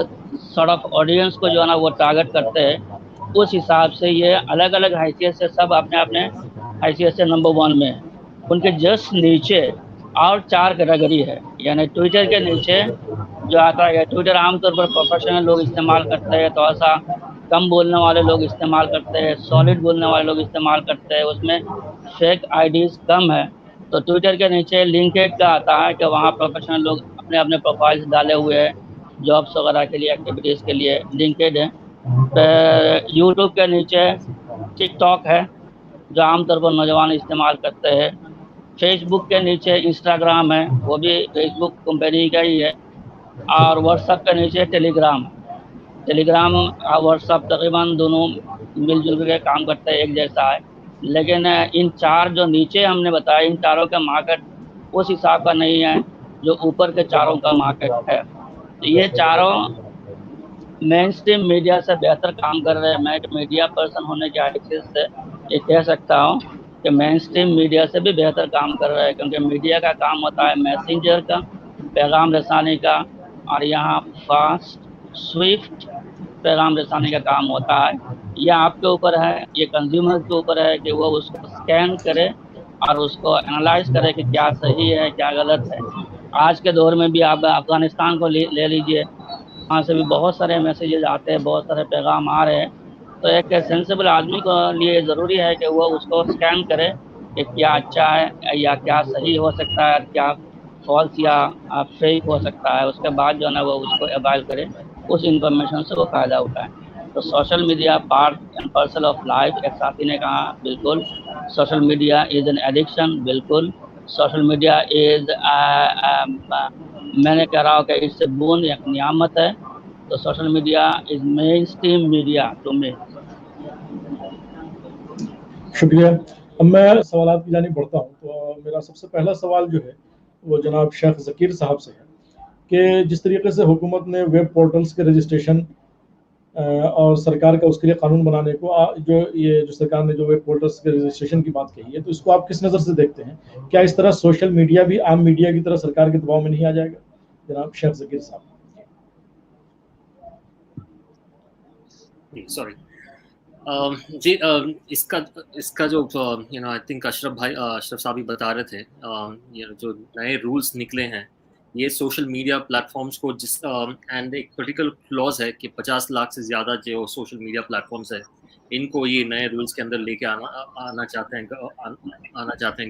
सॉर्ट ऑफ ऑडियंस को जो है ना वो टारगेट करते हैं। उस हिसाब से ये अलग अलग हैसियत से सब अपने अपने हैसियत से नंबर 1 में है। उनके जस्ट नीचे और 4 कैटेगरी है। यानी ट्विटर के नीचे जो आता है, ट्विटर आमतौर पर प्रोफेशनल लोग इस्तेमाल करते हैं, थोड़ा सा कम बोलने वाले लोग इस्तेमाल करते हैं, सॉलिड बोलने वाले लोग इस्तेमाल करते हैं, उसमें फेक आईडीज कम है। तो ट्विटर के नीचे लिंक्डइन का आता है कि वहाँ प्रोफेशनल लोग अपने अपने प्रोफाइल्स डाले हुए हैं जॉब्स वगैरह के लिए, एक्टिविटीज़ के लिए, लिंक्डइन है। फिर यूट्यूब के नीचे टिकटॉक है जो आमतौर पर नौजवान इस्तेमाल करते हैं। फेसबुक के नीचे इंस्टाग्राम है, वो भी फेसबुक कंपनी का ही है। और व्हाट्सएप के नीचे टेलीग्राम है। टेलीग्राम और व्हाट्सएप तकरीबन दोनों मिलजुल के काम करते हैं, एक जैसा है। लेकिन इन चार जो नीचे हमने बताया, इन चारों का मार्केट उस हिसाब का नहीं है जो ऊपर के चारों का मार्केट है। तो ये चारों मेन स्ट्रीम मीडिया से बेहतर काम कर रहे हैं। मैं एक मीडिया पर्सन होने के हैसियत से ये कह सकता हूँ कि मेन स्ट्रीम मीडिया से भी बेहतर काम कर रहे हैं, क्योंकि मीडिया का काम होता है मैसेंजर का, पैगाम रसानी का, और यहाँ फास्ट स्विफ्ट पैगाम रसानी का काम होता है। यह आपके ऊपर है, ये कंज्यूमर के ऊपर है कि वो उसको स्कैन करे और उसको एनालाइज करे कि क्या सही है क्या गलत है। आज के दौर में भी आप अफगानिस्तान को ले लीजिए, वहाँ से भी बहुत सारे मैसेजेस आते हैं, बहुत सारे पैगाम आ रहे हैं। तो एक सेंसिबल आदमी को लिए ज़रूरी है कि वो उसको स्कैन करे कि क्या अच्छा है या क्या सही हो सकता है, क्या फॉल्स या फेक हो सकता है। उसके बाद जो है ना वो उसको अवाइल करे, उस इंफॉर्मेशन से वो फ़ायदा उठाए। तो social media part and parcel of life, एक साथी ने कहा बिल्कुल। Social media is an addiction, बिल्कुल। सोशल मीडिया इज़ मैंने कह रहा हूँ कि इससे बोन एक नियामत है। तो social media is mainstream media to me. शुक्रिया। अब मैं सवालात की जानिब बढ़ता हूँ। तो मेरा सबसे पहला सवाल जो है वो जनाब शेख ज़कीर साहब से है कि जिस तरीके से हुकूमत ने वेब पोर्टल्स के रजिस्ट्रेशन और सरकार का उसके लिए कानून बनाने को जो सरकार ने जो वेब पोर्टल्स के रजिस्ट्रेशन की बात कही है, तो इसको आप किस नज़र से देखते हैं? क्या इस तरह सोशल मीडिया भी आम मीडिया की तरह सरकार के दबाव में नहीं आ जाएगा? जनाब शेख ज़कीर साहब। सॉरी जी, इसका जो आई थिंक अशरफ साहब भी बता रहे थे, जो नए रूल्स निकले हैं ये सोशल मीडिया प्लेटफॉर्म्स को एंड एक पर्टिकुलर क्लॉज है कि 50 लाख से ज़्यादा जो सोशल मीडिया प्लेटफॉर्म्स है इनको ये नए रूल्स के अंदर लेके आना चाहते हैं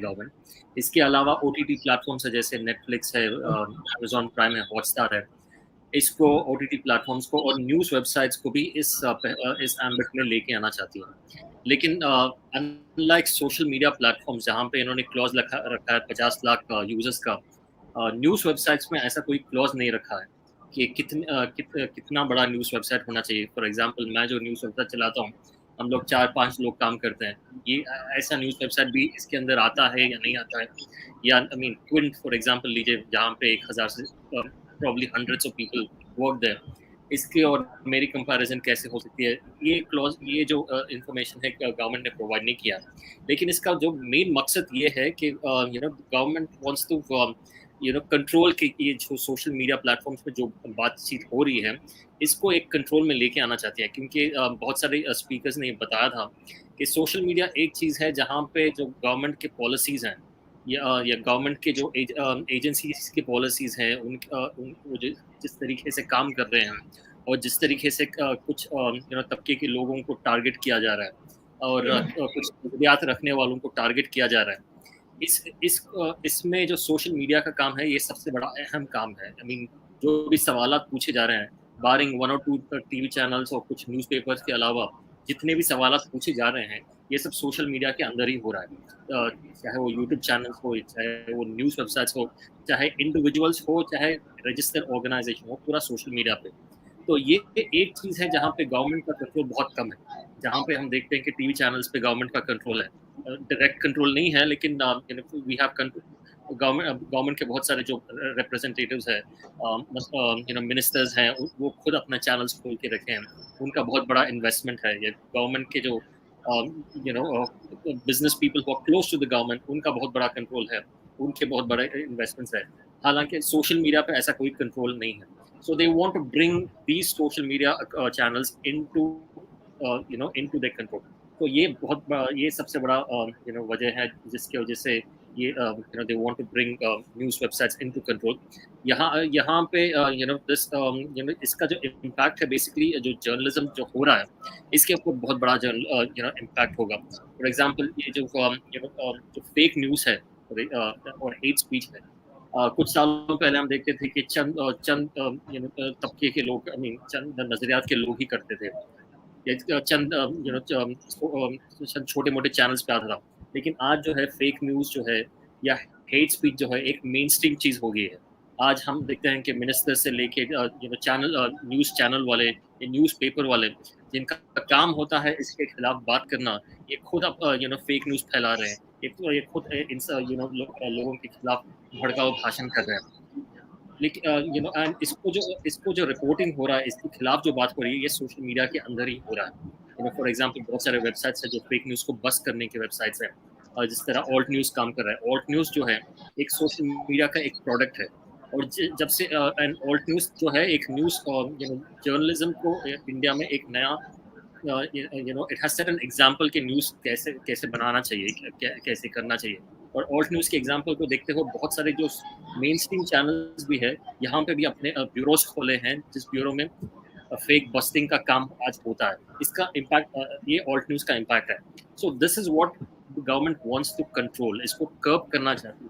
गवर्नमेंट। इसके अलावा OTT प्लेटफॉर्म्स है, जैसे नेटफ्लिक्स है, अमेजॉन प्राइम है, हॉटस्टार है, इसको OTT प्लेटफॉर्म्स को और न्यूज़ वेबसाइट्स को भी इस एम्बिट में लेके आना चाहती है। लेकिन अनलाइक सोशल मीडिया प्लेटफॉर्म्स जहाँ पे इन्होंने क्लॉज रखा है 50 लाख यूजर्स का, न्यूज़ वेबसाइट्स में ऐसा कोई क्लॉज नहीं रखा है कि कितना बड़ा न्यूज़ वेबसाइट होना चाहिए। फॉर एग्जांपल मैं जो न्यूज़ वेबसाइट चलाता हूँ, हम लोग 4-5 लोग काम करते हैं, ये ऐसा न्यूज़ वेबसाइट भी इसके अंदर आता है या नहीं आता है। या ट्विंट फॉर एग्जांपल लीजिए, जहाँ पे 1000 से probably hundreds of people work there, इसके और मेरी कंपैरिजन कैसे हो सकती है? ये क्लॉज, ये जो इंफॉर्मेशन है गवर्नमेंट ने प्रोवाइड नहीं किया। लेकिन इसका जो मेन मकसद ये है कि गवर्नमेंट वांट्स टू कंट्रोल कि ये जो सोशल मीडिया प्लेटफॉर्म्स पे जो बातचीत हो रही है इसको एक कंट्रोल में लेके आना चाहती है। क्योंकि बहुत सारे स्पीकर्स ने बताया था कि सोशल मीडिया एक चीज़ है जहाँ पे जो गवर्नमेंट के पॉलिसीज़ हैं या गवर्नमेंट के जो एजेंसीज की पॉलिसीज़ हैं वो जिस तरीके से काम कर रहे हैं और जिस तरीके से कुछ तबके के लोगों को टारगेट किया जा रहा है और कुछ ज़रूरियात रखने वालों को टारगेट किया जा रहा है, इसमें जो सोशल मीडिया का काम है ये सबसे बड़ा अहम काम है। जो भी सवालात पूछे जा रहे हैं, बारिंग 1 और 2 टीवी चैनल्स और कुछ न्यूज़पेपर्स के अलावा जितने भी सवालात पूछे जा रहे हैं ये सब सोशल मीडिया के अंदर ही हो रहा है। चाहे वो यूट्यूब चैनल्स हो, चाहे वो न्यूज़ वेबसाइट्स हो, चाहे इंडिविजुअल्स हो, चाहे रजिस्टर्ड ऑर्गेनाइजेशन हो, पूरा सोशल मीडिया पे। तो ये एक चीज़ है जहाँ पे गवर्नमेंट का कंट्रोल बहुत कम है, जहाँ पे हम देखते हैं कि टीवी चैनल्स पे गवर्नमेंट का कंट्रोल है, डायरेक्ट कंट्रोल नहीं है, लेकिन वी हैव कंट्रोल। गवर्नमेंट के बहुत सारे जो रिप्रेजेंटेटिव्स हैं, मिनिस्टर्स हैं, वो खुद अपना चैनल्स खोल के रखे हैं, उनका बहुत बड़ा इन्वेस्टमेंट है। ये गवर्नमेंट के जो business people who are close to the government, उनका बहुत बड़ा कंट्रोल है, उनके बहुत बड़े इन्वेस्टमेंट्स है। हालांकि सोशल मीडिया पे ऐसा कोई कंट्रोल नहीं है। So they want to bring these social media channels into their control. तो ये सबसे बड़ा वजह है जिसके वजह से ये they want to bring news websites into control. यहाँ पे this इसका जो impact है basically जो journalism जो हो रहा है इसके ऊपर बहुत बड़ा impact होगा. For example ये जो जो fake news है और hate speech है, कुछ सालों पहले हम देखते थे कि चंद तबके के लोग चंद नजरियात के लोग ही करते थे, चंद छोटे मोटे चैनल्स पे आता था. लेकिन आज जो है फेक न्यूज़ जो है या हेट स्पीच जो है एक मेन स्ट्रीम चीज़ हो गई है. आज हम देखते हैं कि मिनिस्टर से लेके चैनल न्यूज़ चैनल वाले या न्यूज़ पेपर वाले जिनका काम होता है इसके खिलाफ बात करना, ये खुद फेक न्यूज़ फैला रहे हैं, ये खुद लोगों के खिलाफ भड़काऊ भाषण कर रहे हैं. लेकिन एंड इसको जो रिपोर्टिंग हो रहा है, इसके खिलाफ जो बात हो रही है, ये सोशल मीडिया के अंदर ही हो रहा है. फॉर एग्जांपल बहुत सारे वेबसाइट्स हैं जो फेक न्यूज़ को बस करने के वेबसाइट्स हैं, जिस तरह ऑल्ट न्यूज़ काम कर रहा है. ऑल्ट न्यूज़ जो है एक सोशल मीडिया का एक प्रोडक्ट है, और जब से एंड ऑल्ट न्यूज़ जो है एक न्यूज़ जर्नलिज्म को इंडिया में एक नया it has set an example कि न्यूज़ कैसे बनाना चाहिए, कैसे करना चाहिए. और ऑल्ट न्यूज़ के एग्जांपल को देखते हो बहुत सारे जो मेन स्ट्रीम चैनल्स भी है यहाँ पे भी अपने ब्यूरोज खोले हैं, जिस ब्यूरो में फेक बस्टिंग का काम आज होता है. इसका इम्पैक्ट ये ऑल्ट न्यूज़ का इम्पैक्ट है. So this is what government wants to control. इसको कर्ब करना चाहती है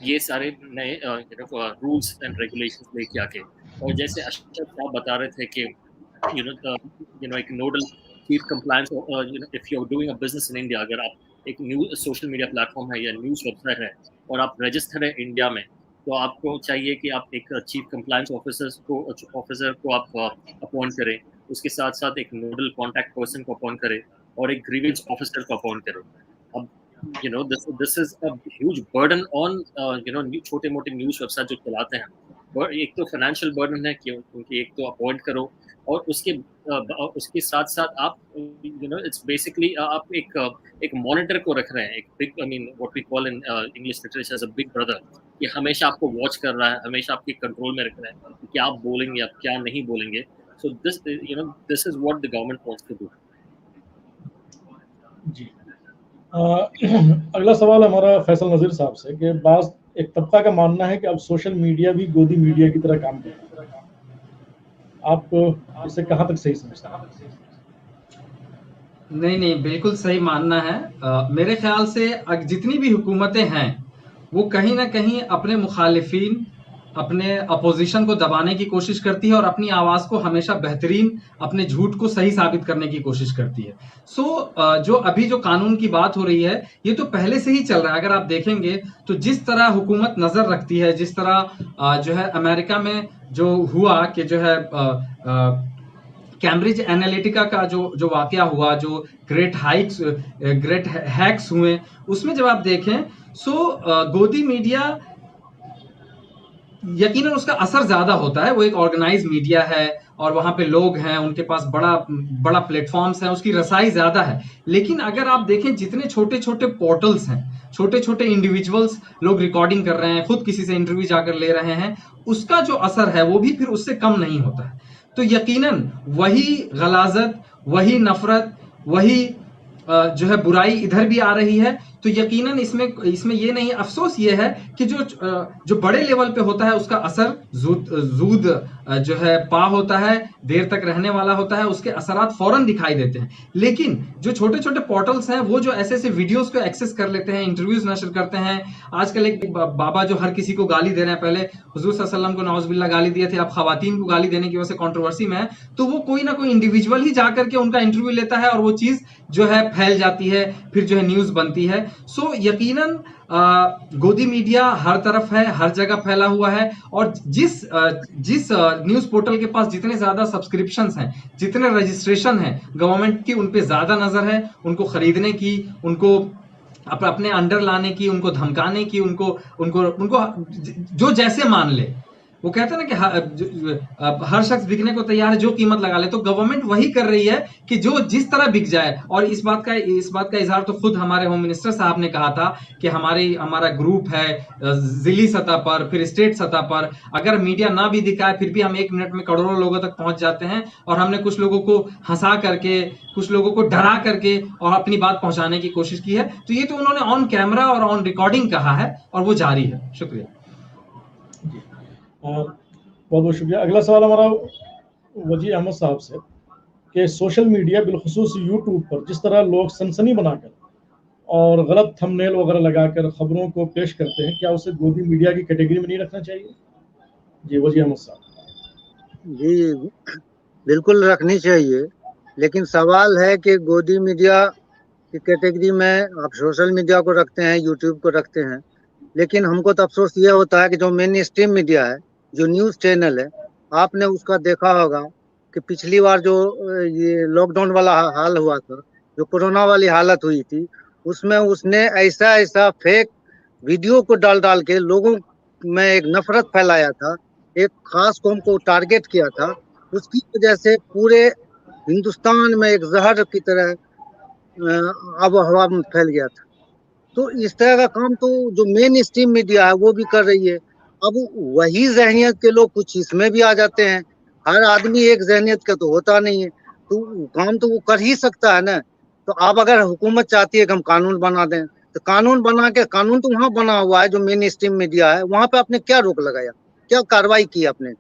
ये सारे नए रूल्स एंड रेगुलेशंस लेके आके. और जैसे अशरफ साहब बता रहे थे कि एक nodal chief compliance if you are doing a business in India, अगर आप एक न्यूज़ सोशल मीडिया प्लेटफॉर्म है या न्यूज़ वेबसाइट है और आप रजिस्टर है इंडिया में, तो आपको चाहिए कि आप एक चीफ कंप्लायंस ऑफिसर को आप अपॉइंट करें. उसके साथ साथ एक नोडल कॉन्टैक्ट पर्सन को अपॉइंट करें और एक ग्रीवेंस ऑफिसर को अपॉइंट करें. अब this is a huge burden on छोटे मोटे न्यूज़ वेबसाइट जो चलाते हैं. एक तो फाइनेंशियल बर्डन है क्योंकि एक तो अपॉइंट करो, और उसके साथ साथ आप इट्स बेसिकली आप एक मॉनिटर को रख रहे हैं, एक big what we call in English literature as a big brother, कि हमेशा आपको वॉच कर रहा है, हमेशा आपके कंट्रोल में रख रहा है कि क्या आप बोलेंगे, आप क्या नहीं बोलेंगे. So this is what the government wants to do. जी. अगला सवाल हमारा फैसल नज़ीर साहब से कि बाज़ एक तबका का मानना है कि अब सोशल मीडिया भी गोदी मीडिया की तरह काम करता है. आप इसे कहाँ तक सही समझते हैं? नहीं, बिल्कुल सही मानना है. मेरे ख्याल से जितनी भी हुकूमतें हैं वो कहीं ना कहीं अपने मुखालिफिन, अपने अपोजिशन को दबाने की कोशिश करती है और अपनी आवाज़ को हमेशा बेहतरीन, अपने झूठ को सही साबित करने की कोशिश करती है. जो अभी जो कानून की बात हो रही है ये तो पहले से ही चल रहा है. अगर आप देखेंगे तो जिस तरह हुकूमत नज़र रखती है, जिस तरह जो है अमेरिका में जो हुआ कि जो है कैम्ब्रिज एनालिटिका का जो वाकया हुआ, जो ग्रेट हैक्स हुए, उसमें जब आप देखें गोदी मीडिया यकीनन उसका असर ज्यादा होता है. वो एक ऑर्गेनाइज मीडिया है और वहां पे लोग हैं, उनके पास बड़ा प्लेटफॉर्म्स हैं, उसकी रसाई ज्यादा है. लेकिन अगर आप देखें जितने छोटे छोटे पोर्टल्स हैं, छोटे छोटे इंडिविजुअल्स लोग रिकॉर्डिंग कर रहे हैं, खुद किसी से इंटरव्यू जाकर ले रहे हैं, उसका जो असर है वो भी फिर उससे कम नहीं होता है. तो यकीनन वही गलाजत, वही नफरत, वही जो है बुराई इधर भी आ रही है. तो यकीनन इसमें ये नहीं, अफसोस ये है कि जो बड़े लेवल पे होता है उसका असर जूद जो है पा होता है, देर तक रहने वाला होता है, उसके असरात फौरन दिखाई देते हैं. लेकिन जो छोटे छोटे पोर्टल्स हैं वो जो ऐसे वीडियोस को एक्सेस कर लेते हैं, इंटरव्यूज नशर करते हैं. आजकल एक बाबा जो हर किसी को गाली दे रहे हैं, पहले हुजूर सल्लल्लाहु अलैहि वसल्लम को नौज़ुबिल्लाह गाली दिए थे, अब खवातीन को गाली देने की वजह से कंट्रोवर्सी में है. तो वो कोई ना कोई इंडिविजुअल ही जाकर के उनका इंटरव्यू लेता है और वो चीज जो है फैल जाती है, फिर जो है न्यूज बनती है. सो यकीनन गोदी मीडिया हर तरफ है, हर जगह फैला हुआ है. और जिस न्यूज पोर्टल के पास जितने ज्यादा सब्सक्रिप्शंस हैं, जितने रजिस्ट्रेशन हैं गवर्नमेंट की, उन पे ज्यादा नजर है, उनको खरीदने की, उनको अपने अंडर लाने की, उनको धमकाने की, उनको जो जैसे मान ले. वो कहते हैं ना कि हर शख्स बिकने को तैयार है, जो कीमत लगा ले। तो गवर्नमेंट वही कर रही है कि जो जिस तरह बिक जाए। और इस बात का इजहार तो खुद हमारे होम मिनिस्टर साहब ने कहा था कि हमारा ग्रुप है जिली सतह पर, फिर स्टेट सतह पर, अगर मीडिया ना भी दिखाए फिर भी हम 1 मिनट में करोड़ों लोगों तक पहुंच जाते हैं। और हमने कुछ लोगों को हंसा करके, कुछ लोगों को डरा करके और अपनी बात पहुंचाने की कोशिश की है। तो ये तो उन्होंने ऑन कैमरा और ऑन रिकॉर्डिंग कहा है और वो जारी है। शुक्रिया। बहुत बहुत शुक्रिया। अगला सवाल हमारा वजी अहमद साहब से कि सोशल मीडिया बिलखुसूस यूट्यूब पर जिस तरह लोग सनसनी बनाकर और गलत थंबनेल वगैरह लगाकर खबरों को पेश करते हैं, क्या उसे गोदी मीडिया की कैटेगरी में नहीं रखना चाहिए? जी वजी अहमद साहब। जी बिल्कुल रखनी चाहिए, लेकिन सवाल है कि गोदी मीडिया की कैटेगरी में आप सोशल मीडिया को रखते हैं, यूट्यूब को रखते हैं, लेकिन हमको तो अफसोस ये होता है कि जो मेन स्ट्रीम मीडिया है, जो न्यूज़ चैनल है, आपने उसका देखा होगा कि पिछली बार जो ये लॉकडाउन वाला हाल हुआ था, जो कोरोना वाली हालत हुई थी, उसमें उसने ऐसा फेक वीडियो को डाल के लोगों में एक नफरत फैलाया था, एक खास कौम को टारगेट किया था। उसकी वजह से पूरे हिंदुस्तान में एक जहर की तरह आब हवा में फैल गया था। तो इस तरह का काम तो जो मेन स्ट्रीम मीडिया है वो भी कर रही है। अब वही जहनियत के लोग कुछ इसमें भी आ जाते हैं। हर आदमी एक जहनियत का तो होता नहीं है, तो काम तो वो कर ही सकता है ना। तो आप अगर हुकूमत चाहती है कि हम कानून बना दें, तो कानून बना के, कानून तो वहाँ बना हुआ है जो मेन स्ट्रीम मीडिया है, वहाँ पे आपने क्या रोक लगाया, क्या कार्रवाई की आपने?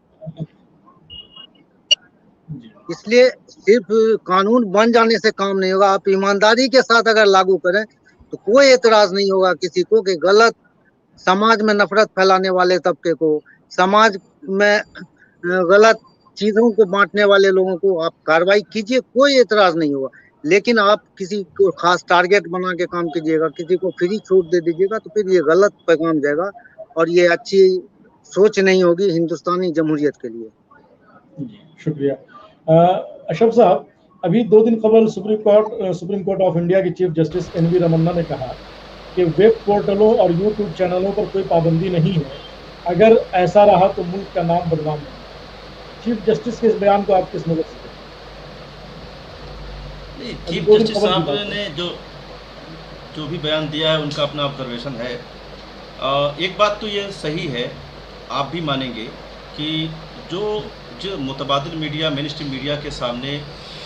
इसलिए सिर्फ कानून बन जाने से काम नहीं होगा। आप ईमानदारी के साथ अगर लागू करें तो कोई एतराज नहीं होगा किसी को कि गलत समाज में नफरत फैलाने वाले तबके को, समाज में गलत चीजों को बांटने वाले लोगों को आप कार्रवाई कीजिए, कोई एतराज नहीं होगा। लेकिन आप किसी को खास टारगेट बना के काम कीजिएगा, किसी को फ्री छूट दे दीजिएगा, तो फिर ये गलत पैगाम जाएगा और ये अच्छी सोच नहीं होगी हिंदुस्तानी जमहूरियत के लिए। शुक्रिया। अशरफ साहब, अभी 2 दिन कबल सुप्रीम कोर्ट ऑफ इंडिया के चीफ जस्टिस NV रमन्ना ने कहा कि वेब पोर्टलों और यूट्यूब चैनलों पर कोई पाबंदी नहीं है, अगर ऐसा रहा तो मुल्क का नाम बदनाम होगा। चीफ जस्टिस के इस बयान को आप किस नजर से नहीं, चीफ जस्टिस साहब ने जो भी बयान दिया है उनका अपना ऑब्जर्वेशन है। एक बात तो ये सही है, आप भी मानेंगे कि जो मुतबादिल मीडिया, मेन स्ट्रीम मीडिया के सामने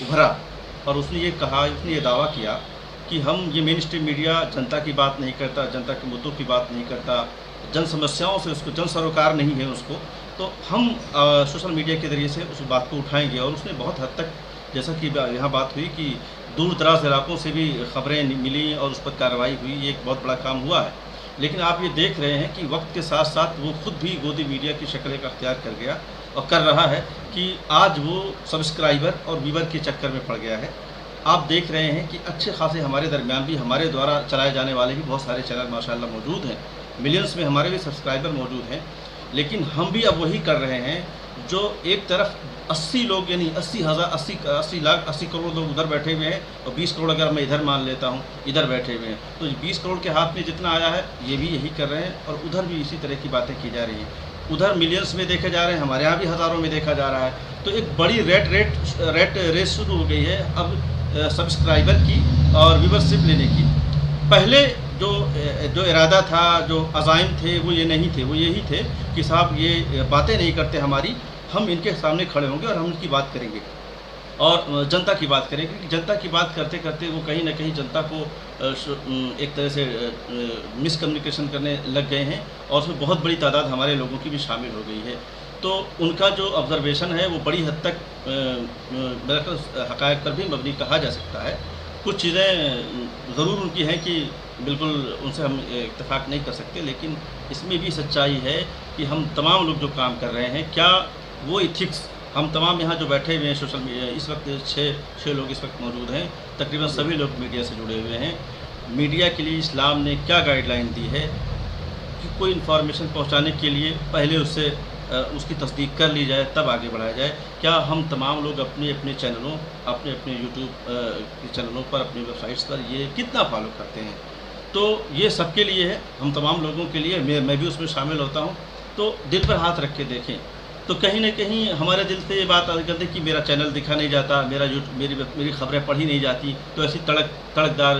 उभरा और उसने ये दावा किया कि हम ये मेन स्ट्रीम मीडिया जनता की बात नहीं करता, जनता के मुद्दों की बात नहीं करता, जन समस्याओं से उसको, जन सरोकार नहीं है उसको, तो हम सोशल मीडिया के ज़रिए से उस बात को उठाएंगे। और उसने बहुत हद तक, जैसा कि यहाँ बात हुई कि दूर दराज इलाकों से भी खबरें मिली और उस पर कार्रवाई हुई, ये एक बहुत बड़ा काम हुआ है। लेकिन आप ये देख रहे हैं कि वक्त के साथ साथ वो खुद भी गोदी मीडिया की शक्ल एक अख्तियार कर गया और कर रहा है कि आज वो सब्सक्राइबर और व्यूवर के चक्कर में पड़ गया है। आप देख रहे हैं कि अच्छे खासे हमारे दरमियान भी, हमारे द्वारा चलाए जाने वाले भी बहुत सारे चैनल माशाल्लाह मौजूद हैं, मिलियंस में हमारे भी सब्सक्राइबर मौजूद हैं। लेकिन हम भी अब वही कर रहे हैं जो एक तरफ 80 लोग, यानी 80 लाख 80 करोड़ लोग उधर बैठे हुए हैं और 20 करोड़ अगर मैं इधर मान लेता हूँ, इधर बैठे हुए हैं, तो 20 करोड़ के हाथ में जितना आया है ये भी यही कर रहे हैं और उधर भी इसी तरह की बातें की जा रही हैं। उधर मिलियंस में देखे जा रहे हैं, हमारे यहाँ भी हज़ारों में देखा जा रहा है। तो एक बड़ी रेट रेस शुरू हो गई है अब सब्सक्राइबर की और व्यूवरशिप लेने की। पहले जो इरादा था, जो अज़ाइम थे, वो ये नहीं थे, वो यही थे कि साहब ये बातें नहीं करते हमारी, हम इनके सामने खड़े होंगे और हम उनकी बात करेंगे और जनता की बात करेंगे। क्योंकि जनता की बात करते करते वो कहीं ना कहीं जनता को एक तरह से मिसकम्युनिकेशन करने लग गए हैं और उसमें बहुत बड़ी तादाद हमारे लोगों की भी शामिल हो गई है। तो उनका जो ऑब्जर्वेशन है वो बड़ी हद तक मेरा ख्याल हक़ाइक़ पर भी मबनी कहा जा सकता है। कुछ चीज़ें ज़रूर उनकी हैं कि बिल्कुल उनसे हम इत्तेफाक नहीं कर सकते, लेकिन इसमें भी सच्चाई है कि हम तमाम लोग जो काम कर रहे हैं, क्या वो इथिक्स, हम तमाम यहाँ जो बैठे हुए हैं सोशल मीडिया, इस वक्त छः लोग इस वक्त मौजूद हैं, तकरीबन सभी लोग मीडिया से जुड़े हुए हैं। मीडिया के लिए इस्लाम ने क्या गाइडलाइन दी है कि कोई इन्फॉर्मेशन पहुँचाने के लिए पहले उससे उसकी तस्दीक कर ली जाए, तब आगे बढ़ाया जाए। क्या हम तमाम लोग अपने अपने चैनलों, अपने अपने यूट्यूब के चैनलों पर, अपनी वेबसाइट्स पर ये कितना फॉलो करते हैं? तो ये सबके लिए है, हम तमाम लोगों के लिए, मैं भी उसमें शामिल होता हूँ। तो दिल पर हाथ रख के देखें, तो कहीं ना कहीं हमारे दिल से ये बात आ करती कि मेरा चैनल दिखा नहीं जाता, मेरी खबरें पढ़ी नहीं जाती, तो ऐसी तड़कदार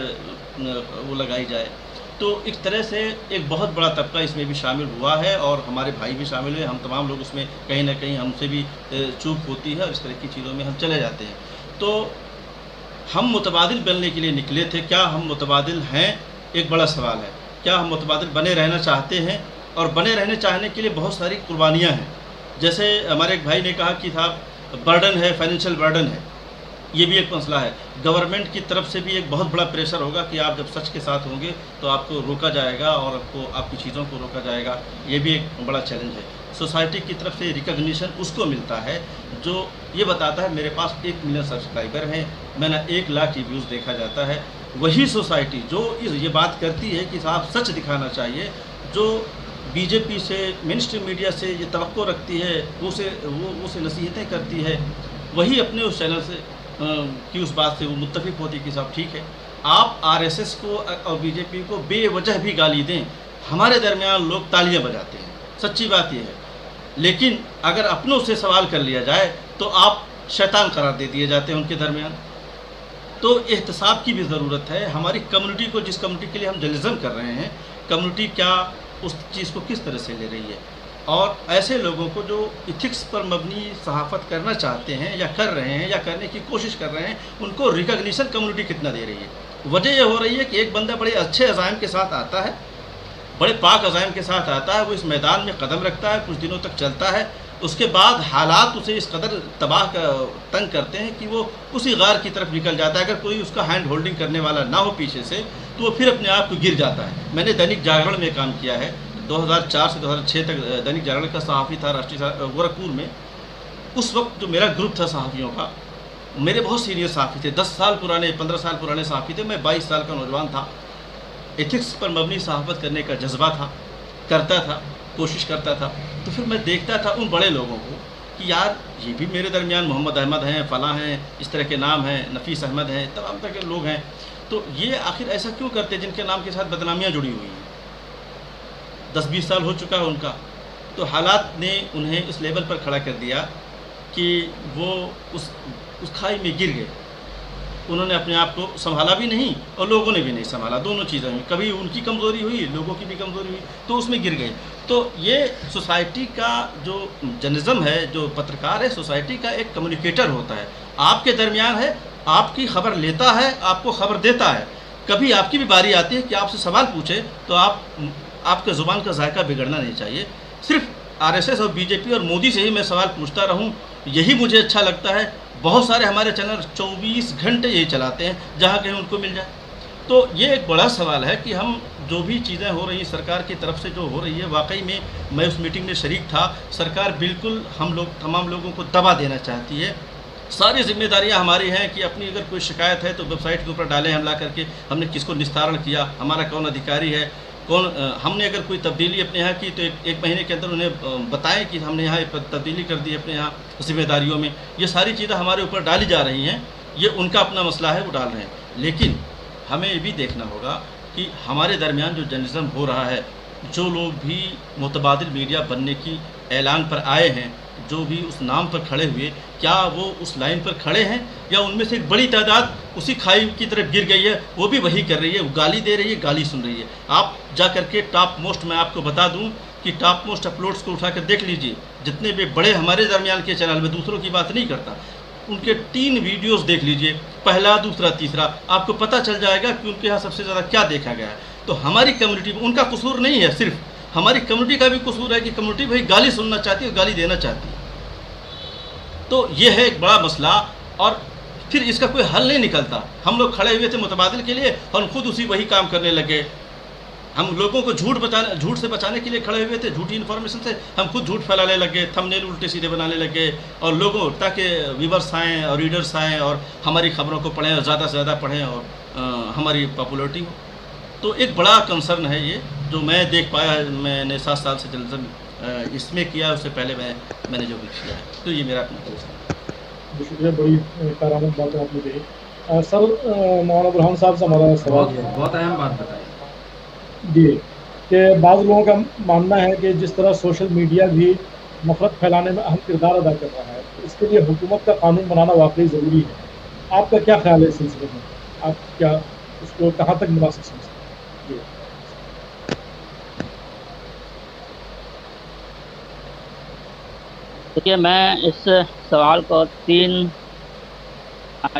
वो लगाई जाए। तो एक तरह से एक बहुत बड़ा तबका इसमें भी शामिल हुआ है और हमारे भाई भी शामिल हुए। हम तमाम लोग उसमें कहीं ना कहीं हमसे भी चूक होती है और इस तरह की चीज़ों में हम चले जाते हैं। तो हम मुतबादिल बनने के लिए निकले थे। क्या हम मुतबादिल हैं, एक बड़ा सवाल है। क्या हम मुतबादिल बने रहना चाहते हैं? और बने रहने चाहने के लिए बहुत सारी कुर्बानियाँ हैं। जैसे हमारे एक भाई ने कहा कि साहब बर्डन है, फाइनेंशियल बर्डन है, ये भी एक मसला है। गवर्नमेंट की तरफ से भी एक बहुत बड़ा प्रेशर होगा कि आप जब सच के साथ होंगे तो आपको रोका जाएगा और आपको आपकी चीज़ों को रोका जाएगा, ये भी एक बड़ा चैलेंज है। सोसाइटी की तरफ से रिकग्निशन उसको मिलता है जो ये बताता है मेरे पास 1 मिलियन सब्सक्राइबर हैं, मैंने 1 लाख रिव्यूज़ देखा जाता है। वही सोसाइटी जो ये बात करती है कि साहब सच दिखाना चाहिए, जो बीजेपी से, मेन स्ट्रीम मीडिया से ये तवक्को रखती है, वो उसे नसीहतें करती है, वही अपने उस चैनल से कि उस बात से वो मुत्तफिक होती कि साहब ठीक है, आप आरएसएस को और बीजेपी को बेवजह भी गाली दें, हमारे दरमियान लोग तालियां बजाते हैं, सच्ची बात ये है। लेकिन अगर अपनों से सवाल कर लिया जाए तो आप शैतान करार दे दिए जाते हैं उनके दरमियान। तो एहतसाब की भी ज़रूरत है। हमारी कम्युनिटी को, जिस कम्युनिटी के लिए हम जर्नलिज्म कर रहे हैं, कम्युनिटी क्या उस चीज़ को किस तरह से ले रही है, और ऐसे लोगों को जो इथिक्स पर मबनी सहाफ़त करना चाहते हैं या कर रहे हैं या करने की कोशिश कर रहे हैं, उनको रिकग्निशन कम्युनिटी कितना दे रही है। वजह यह हो रही है कि एक बंदा बड़े अच्छे अज़ाइम के साथ आता है, बड़े पाक अज़ाइम के साथ आता है, वो इस मैदान में कदम रखता है, कुछ दिनों तक चलता है, उसके बाद हालात उसे इस कदर तंग करते हैं कि वो उसी गार की तरफ निकल जाता है। अगर कोई उसका हैंड होल्डिंग करने वाला ना हो पीछे से, तो वो फिर अपने आप को गिर जाता है। मैंने दैनिक जागरण में काम किया है, 2004 से 2006 तक दैनिक जागरण का सहाफ़ी था राष्ट्रीय गोरखपुर में। उस वक्त जो मेरा ग्रुप था सहाफ़ियों का, मेरे बहुत सीनियर सहाफ़ी थे, 10 साल पुराने, 15 साल पुराने सहाफ़ी थे, मैं 22 साल का नौजवान था। एथिक्स पर मबनी सहाफ़त करने का जज्बा था, करता था, कोशिश करता था। तो फिर मैं देखता था उन बड़े लोगों को कि यार ये भी मेरे दरमियान मोहम्मद अहमद हैं, फ़लाँ हैं, इस तरह के नाम हैं, नफ़ीस अहमद हैं, तमाम तरह के लोग हैं। तो ये आखिर ऐसा क्यों करते जिनके नाम के साथ बदनामियाँ जुड़ी हुई हैं? 10-20 साल हो चुका है उनका। तो हालात ने उन्हें इस लेवल पर खड़ा कर दिया कि वो उस खाई में गिर गए। उन्होंने अपने आप को संभाला भी नहीं और लोगों ने भी नहीं संभाला, दोनों चीज़ें हुई। कभी उनकी कमज़ोरी हुई, लोगों की भी कमज़ोरी हुई, तो उसमें गिर गए। तो ये सोसाइटी का जो जर्नलिज्म है, जो पत्रकार है, सोसाइटी का एक कम्युनिकेटर होता है। आपके दरमियान है, आपकी खबर लेता है, आपको खबर देता है। कभी आपकी भी बारी आती है कि आपसे सवाल पूछे, तो आपके ज़ुबान का जायका बिगड़ना नहीं चाहिए। सिर्फ आरएसएस और बीजेपी और मोदी से ही मैं सवाल पूछता रहूं, यही मुझे अच्छा लगता है। बहुत सारे हमारे चैनल 24 घंटे यही चलाते हैं, जहां कहीं उनको मिल जाए। तो ये एक बड़ा सवाल है कि हम जो भी चीज़ें हो रही हैं सरकार की तरफ से जो हो रही है, वाकई में मैं उस मीटिंग में शरीक था। सरकार बिल्कुल तमाम लोगों को दबा देना चाहती है। सारी जिम्मेदारियां हमारी हैं कि अपनी अगर कोई शिकायत है तो वेबसाइट के ऊपर डालें हम ला करके, हमने किसको निस्तारण किया, हमारा कौन अधिकारी है, हमने अगर कोई तब्दीली अपने यहाँ की तो एक महीने के अंदर उन्हें बताएं कि हमने यहाँ तब्दीली कर दी अपने यहाँ जिम्मेदारियों में। ये सारी चीज़ें हमारे ऊपर डाली जा रही हैं, ये उनका अपना मसला है, वो डाल रहे हैं। लेकिन हमें ये भी देखना होगा कि हमारे दरमियान जो जर्नलिज्म हो रहा है, जो लोग भी मुतबादिल मीडिया बनने की ऐलान पर आए हैं, जो भी उस नाम पर खड़े हुए, क्या वो उस लाइन पर खड़े हैं या उनमें से एक बड़ी तादाद उसी खाई की तरफ गिर गई है, वो भी वही कर रही है, वो गाली दे रही है, गाली सुन रही है। आप जा करके टॉप मोस्ट, मैं आपको बता दूं कि टॉप मोस्ट अपलोड्स को उठा कर देख लीजिए, जितने भी बड़े हमारे दरमियान के चैनल में, दूसरों की बात नहीं करता, उनके 3 वीडियोस देख लीजिए, पहला, दूसरा, तीसरा, आपको पता चल जाएगा कि उनके यहाँ सबसे ज़्यादा क्या देखा गया है। तो हमारी कम्युनिटी में उनका कसूर नहीं है, सिर्फ हमारी कम्युनिटी का भी कसूर है कि कम्युनिटी भाई गाली सुनना चाहती है, गाली देना चाहती है। तो ये है एक बड़ा मसला, और फिर इसका कोई हल नहीं निकलता। हम लोग खड़े हुए थे मुतबादिल के लिए, हम खुद उसी वही काम करने लगे। हम लोगों को झूठ से बचाने के लिए खड़े हुए थे, झूठी इन्फॉर्मेशन से हम खुद झूठ फैलाने लगे, थंबनेल उल्टे सीधे बनाने लगे, और लोगों ताकि व्यूअर्स आएँ और रीडर्स आएँ और हमारी खबरों को पढ़ें और ज़्यादा से ज़्यादा पढ़ें और हमारी पॉपुलरिटी हो। तो एक बड़ा कंसर्न है ये, जो मैं देख पाया। मैंने 7 साल से जर्नलिज्म इसमें किया, उससे पहले मैंने जो भी किया है। तो ये मेरा अपना कंसर्न। शुक्रिया, बड़ी कारामद बात आपने कही। सर, मौलाना बुरहान साहब से हमारा सवाल है, बहुत अहम बात बताई जी। कि बाज़ लोगों का मानना है कि जिस तरह सोशल मीडिया भी नफरत फैलाने में अहम किरदार अदा कर रहा है, तो इसके लिए हुकूमत का कानून बनाना वाकई ज़रूरी है। आपका क्या ख्याल है इस सिलसिले में? आप क्या उसको कहाँ तक मुनासिब समझते हैं? देखिए, मैं इस सवाल को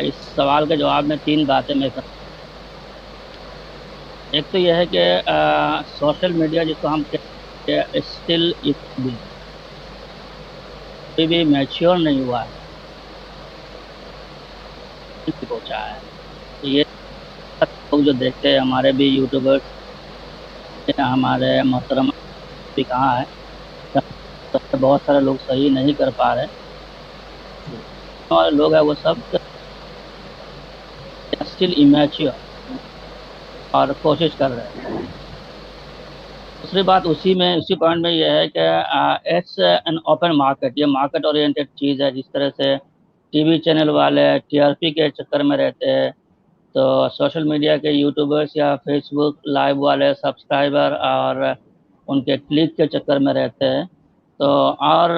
इस सवाल के जवाब में 3 बातें मैं कर। एक तो यह है कि सोशल मीडिया जिसको हम कहते हैं स्टिल अभी भी मैच्योर नहीं हुआ है, पहुंचा है। तो ये लोग जो देखते हैं, हमारे भी यूट्यूबर्स, हमारे मोहतरम भी कहाँ है, तो बहुत सारे लोग सही नहीं कर पा रहे, और लोग हैं वो सब स्टिल इमैच्योर और कोशिश कर रहे हैं। दूसरी बात उसी पॉइंट में ये है कि इट्स एन ओपन मार्केट, ये मार्केट ओरिएंटेड चीज़ है। जिस तरह से टीवी चैनल वाले टीआरपी के चक्कर में रहते हैं, तो सोशल मीडिया के यूट्यूबर्स या फेसबुक लाइव वाले सब्सक्राइबर और उनके क्लिक के चक्कर में रहते हैं। तो और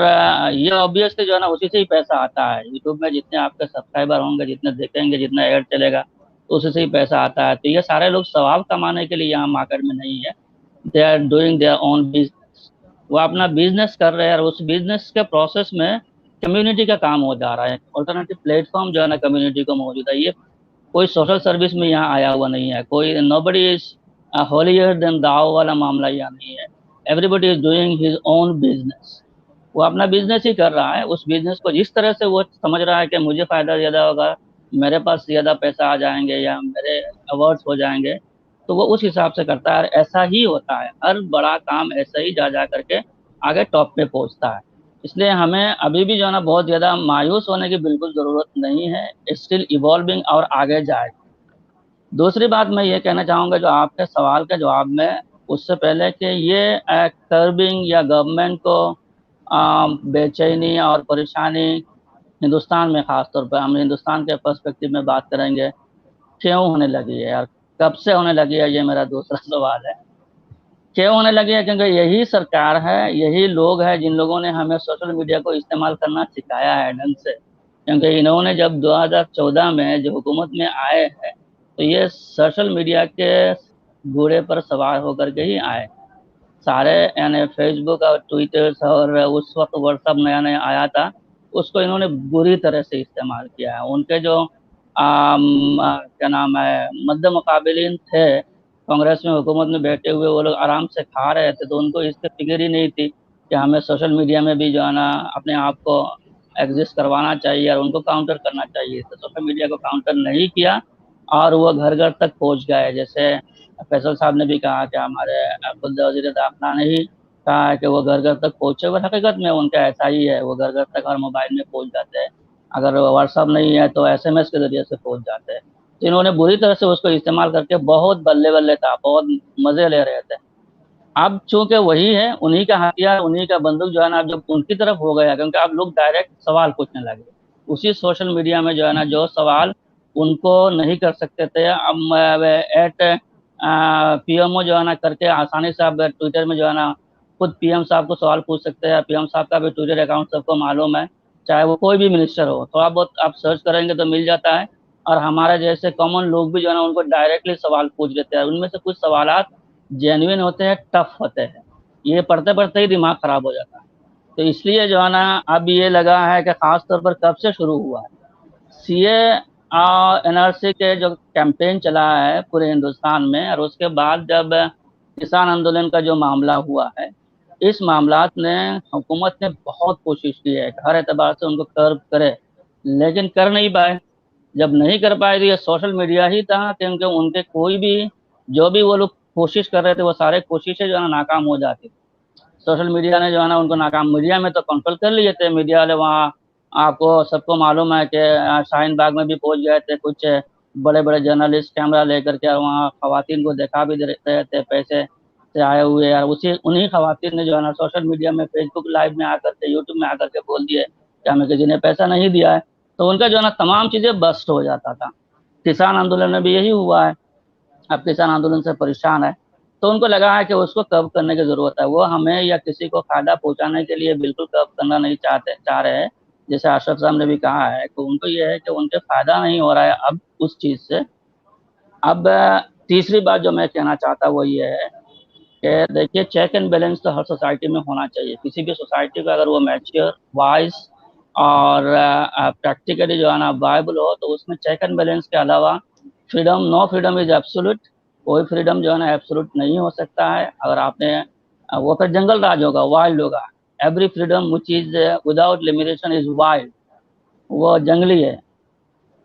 ये ऑब्वियसली जो है ना, उसी से ही पैसा आता है। यूट्यूब में जितने आपके सब्सक्राइबर होंगे, जितने देखेंगे, जितना ऐड चलेगा, उसी से ही पैसा आता है। तो ये सारे लोग सवाब कमाने के लिए यहाँ मार्केट में नहीं है, they are doing their own business. वो अपना बिजनेस कर रहे हैं, और उस बिजनेस के प्रोसेस में कम्युनिटी का काम हो जा रहा है। ऑल्टरनेटिव प्लेटफॉर्म जो है ना, कम्युनिटी को मौजूद है। ये कोई सोशल सर्विस में यहाँ आया हुआ नहीं है, कोई नोबडी इज होलियर देन दाओ वाला मामला यहाँ नहीं है। Everybody is doing his own business. वो अपना बिजनेस ही कर रहा है। उस बिजनेस को जिस तरह से वो समझ रहा है कि मुझे फायदा ज़्यादा होगा, मेरे पास ज़्यादा पैसा आ जाएंगे या मेरे अवार्ड्स हो जाएंगे, तो वो उस हिसाब से करता है। ऐसा ही होता है, हर बड़ा काम ऐसा ही जा करके आगे टॉप पे पहुंचता है। इसलिए हमें अभी भी जो है ना, बहुत ज़्यादा मायूस होने की बिल्कुल ज़रूरत नहीं है। स्टिल इवॉल्विंग और आगे जाए। दूसरी बात मैं ये कहना चाहूँगा, जो आपके सवाल के जवाब में, उससे पहले कि ये कर्बिंग या गवर्नमेंट को बेचैनी और परेशानी हिंदुस्तान में, ख़ास तौर पर हम हिंदुस्तान के पर्सपेक्टिव में बात करेंगे, क्यों होने लगी है और कब से होने लगी है, ये मेरा दूसरा सवाल है। क्यों होने लगी है? क्योंकि यही सरकार है, यही लोग हैं जिन लोगों ने हमें सोशल मीडिया को इस्तेमाल करना सिखाया है ढंग से। क्योंकि इन्होंने जब 2014 में जो हुकूमत में आए हैं, तो ये सोशल मीडिया के घोड़े पर सवार होकर के ही आए। सारे यानी फेसबुक और ट्विटर और उस वक्त व्हाट्सअप नया नया आया था, उसको इन्होंने बुरी तरह से इस्तेमाल किया है। उनके जो क्या नाम है, मद्दे मुकाबिलीन थे कांग्रेस में, हुकूमत में बैठे हुए, वो लोग आराम से खा रहे थे, तो उनको इसकी फिक्र ही नहीं थी कि हमें सोशल मीडिया में भी जो है ना, अपने आप को एग्जिस्ट करवाना चाहिए और उनको काउंटर करना चाहिए। तो सोशल मीडिया को काउंटर नहीं किया और वो घर घर तक पहुंच गए। जैसे फैसल साहब ने भी कहा कि हमारे खुद वज़ीर दाखिला ने ही कहा कि वो घर घर तक पहुंचे हुए। हकीकत में उनका ऐसा ही है, वो घर घर तक हर मोबाइल में पहुंच जाते हैं। अगर व्हाट्सअप नहीं है तो एसएमएस के जरिए से पहुंच जाते हैं। तो इन्होंने बुरी तरह से उसको इस्तेमाल करके बहुत बल्ले बल्ले था, बहुत मजे ले रहे थे। अब चूंकि वही है, उन्हीं का हथियार, उन्हीं का बंदूक जो है ना, अब जब उनकी तरफ हो गया, क्योंकि अब लोग डायरेक्ट सवाल पूछने लगे उसी सोशल मीडिया में, जो है ना, जो सवाल उनको नहीं कर सकते थे, अब एट पीएमओ जो है ना करके आसानी से आप ट्विटर में जो है ना खुद पीएम साहब को सवाल पूछ सकते हैं। पीएम साहब का भी ट्विटर अकाउंट सबको मालूम है, चाहे वो कोई भी मिनिस्टर हो। थोड़ा बहुत आप सर्च करेंगे तो मिल जाता है। और हमारे जैसे कॉमन लोग भी जो है ना, उनको डायरेक्टली सवाल पूछ लेते हैं। उनमें से कुछ सवाल जेन्युइन होते हैं, टफ होते हैं, ये पढ़ते पढ़ते ही दिमाग खराब हो जाता है। तो इसलिए जो है ना, अब ये लगा है कि खास तौर पर कब से शुरू हुआ है, सीए एनआरसी के जो कैंपेन चला है पूरे हिंदुस्तान में, और उसके बाद जब किसान आंदोलन का जो मामला हुआ है, इस मामलात ने हुकूमत ने बहुत कोशिश की है हर एतबार से उनको कर्व करे, लेकिन कर नहीं पाए। जब नहीं कर पाए तो ये सोशल मीडिया ही था, क्योंकि उनके कोई भी जो भी वो लोग कोशिश कर रहे थे, वो सारे कोशिशें जो है ना नाकाम हो जाती। सोशल मीडिया ने जो है ना उनको नाकाम, मीडिया में तो कंट्रोल कर लिए थे। मीडिया वाले वहाँ, आपको सबको मालूम है कि शाहीन बाग में भी पहुंच गए थे कुछ बड़े बड़े जर्नलिस्ट कैमरा लेकर के, वहाँ खवातीन को देखा भी रहे थे पैसे से आए हुए। और उन्हीं खवातीन ने जो है ना सोशल मीडिया में, फेसबुक लाइव में आकर के, यूट्यूब में आकर के बोल दिए कि हमें किसी ने पैसा नहीं दिया है। तो उनका जो है ना तमाम चीज़ें बस्ट हो जाता था। किसान आंदोलन में भी यही हुआ है। अब किसान आंदोलन से परेशान है, تو ان کو لگا ہے کہ اس کو کب کرنے کی ضرورت ہے. وہ ہمیں یا کسی کو فائدہ پہنچانے کے لیے بالکل کب کرنا نہیں چاہ رہے ہیں. جیسے اشرف صاحب نے بھی کہا ہے کہ ان کو یہ ہے کہ ان کے فائدہ نہیں ہو رہا ہے اب اس چیز سے. اب تیسری بات جو میں کہنا چاہتا وہ یہ ہے کہ دیکھیے چیک اینڈ بیلنس تو ہر سوسائٹی میں ہونا چاہیے. کسی بھی سوسائٹی کو اگر وہ میچور وائز اور پریکٹیکلی جو ہے نا وائبل ہو تو اس میں چیک اینڈ بیلنس کے علاوہ freedom no freedom is absolute. کوئی فریڈم جو ہے نا ایبسولوٹ نہیں ہو سکتا ہے. اگر آپ نے وہ پھر جنگل راج ہوگا, وائلڈ ہوگا. Every freedom which is without limitation is wild, وہ جنگلی ہے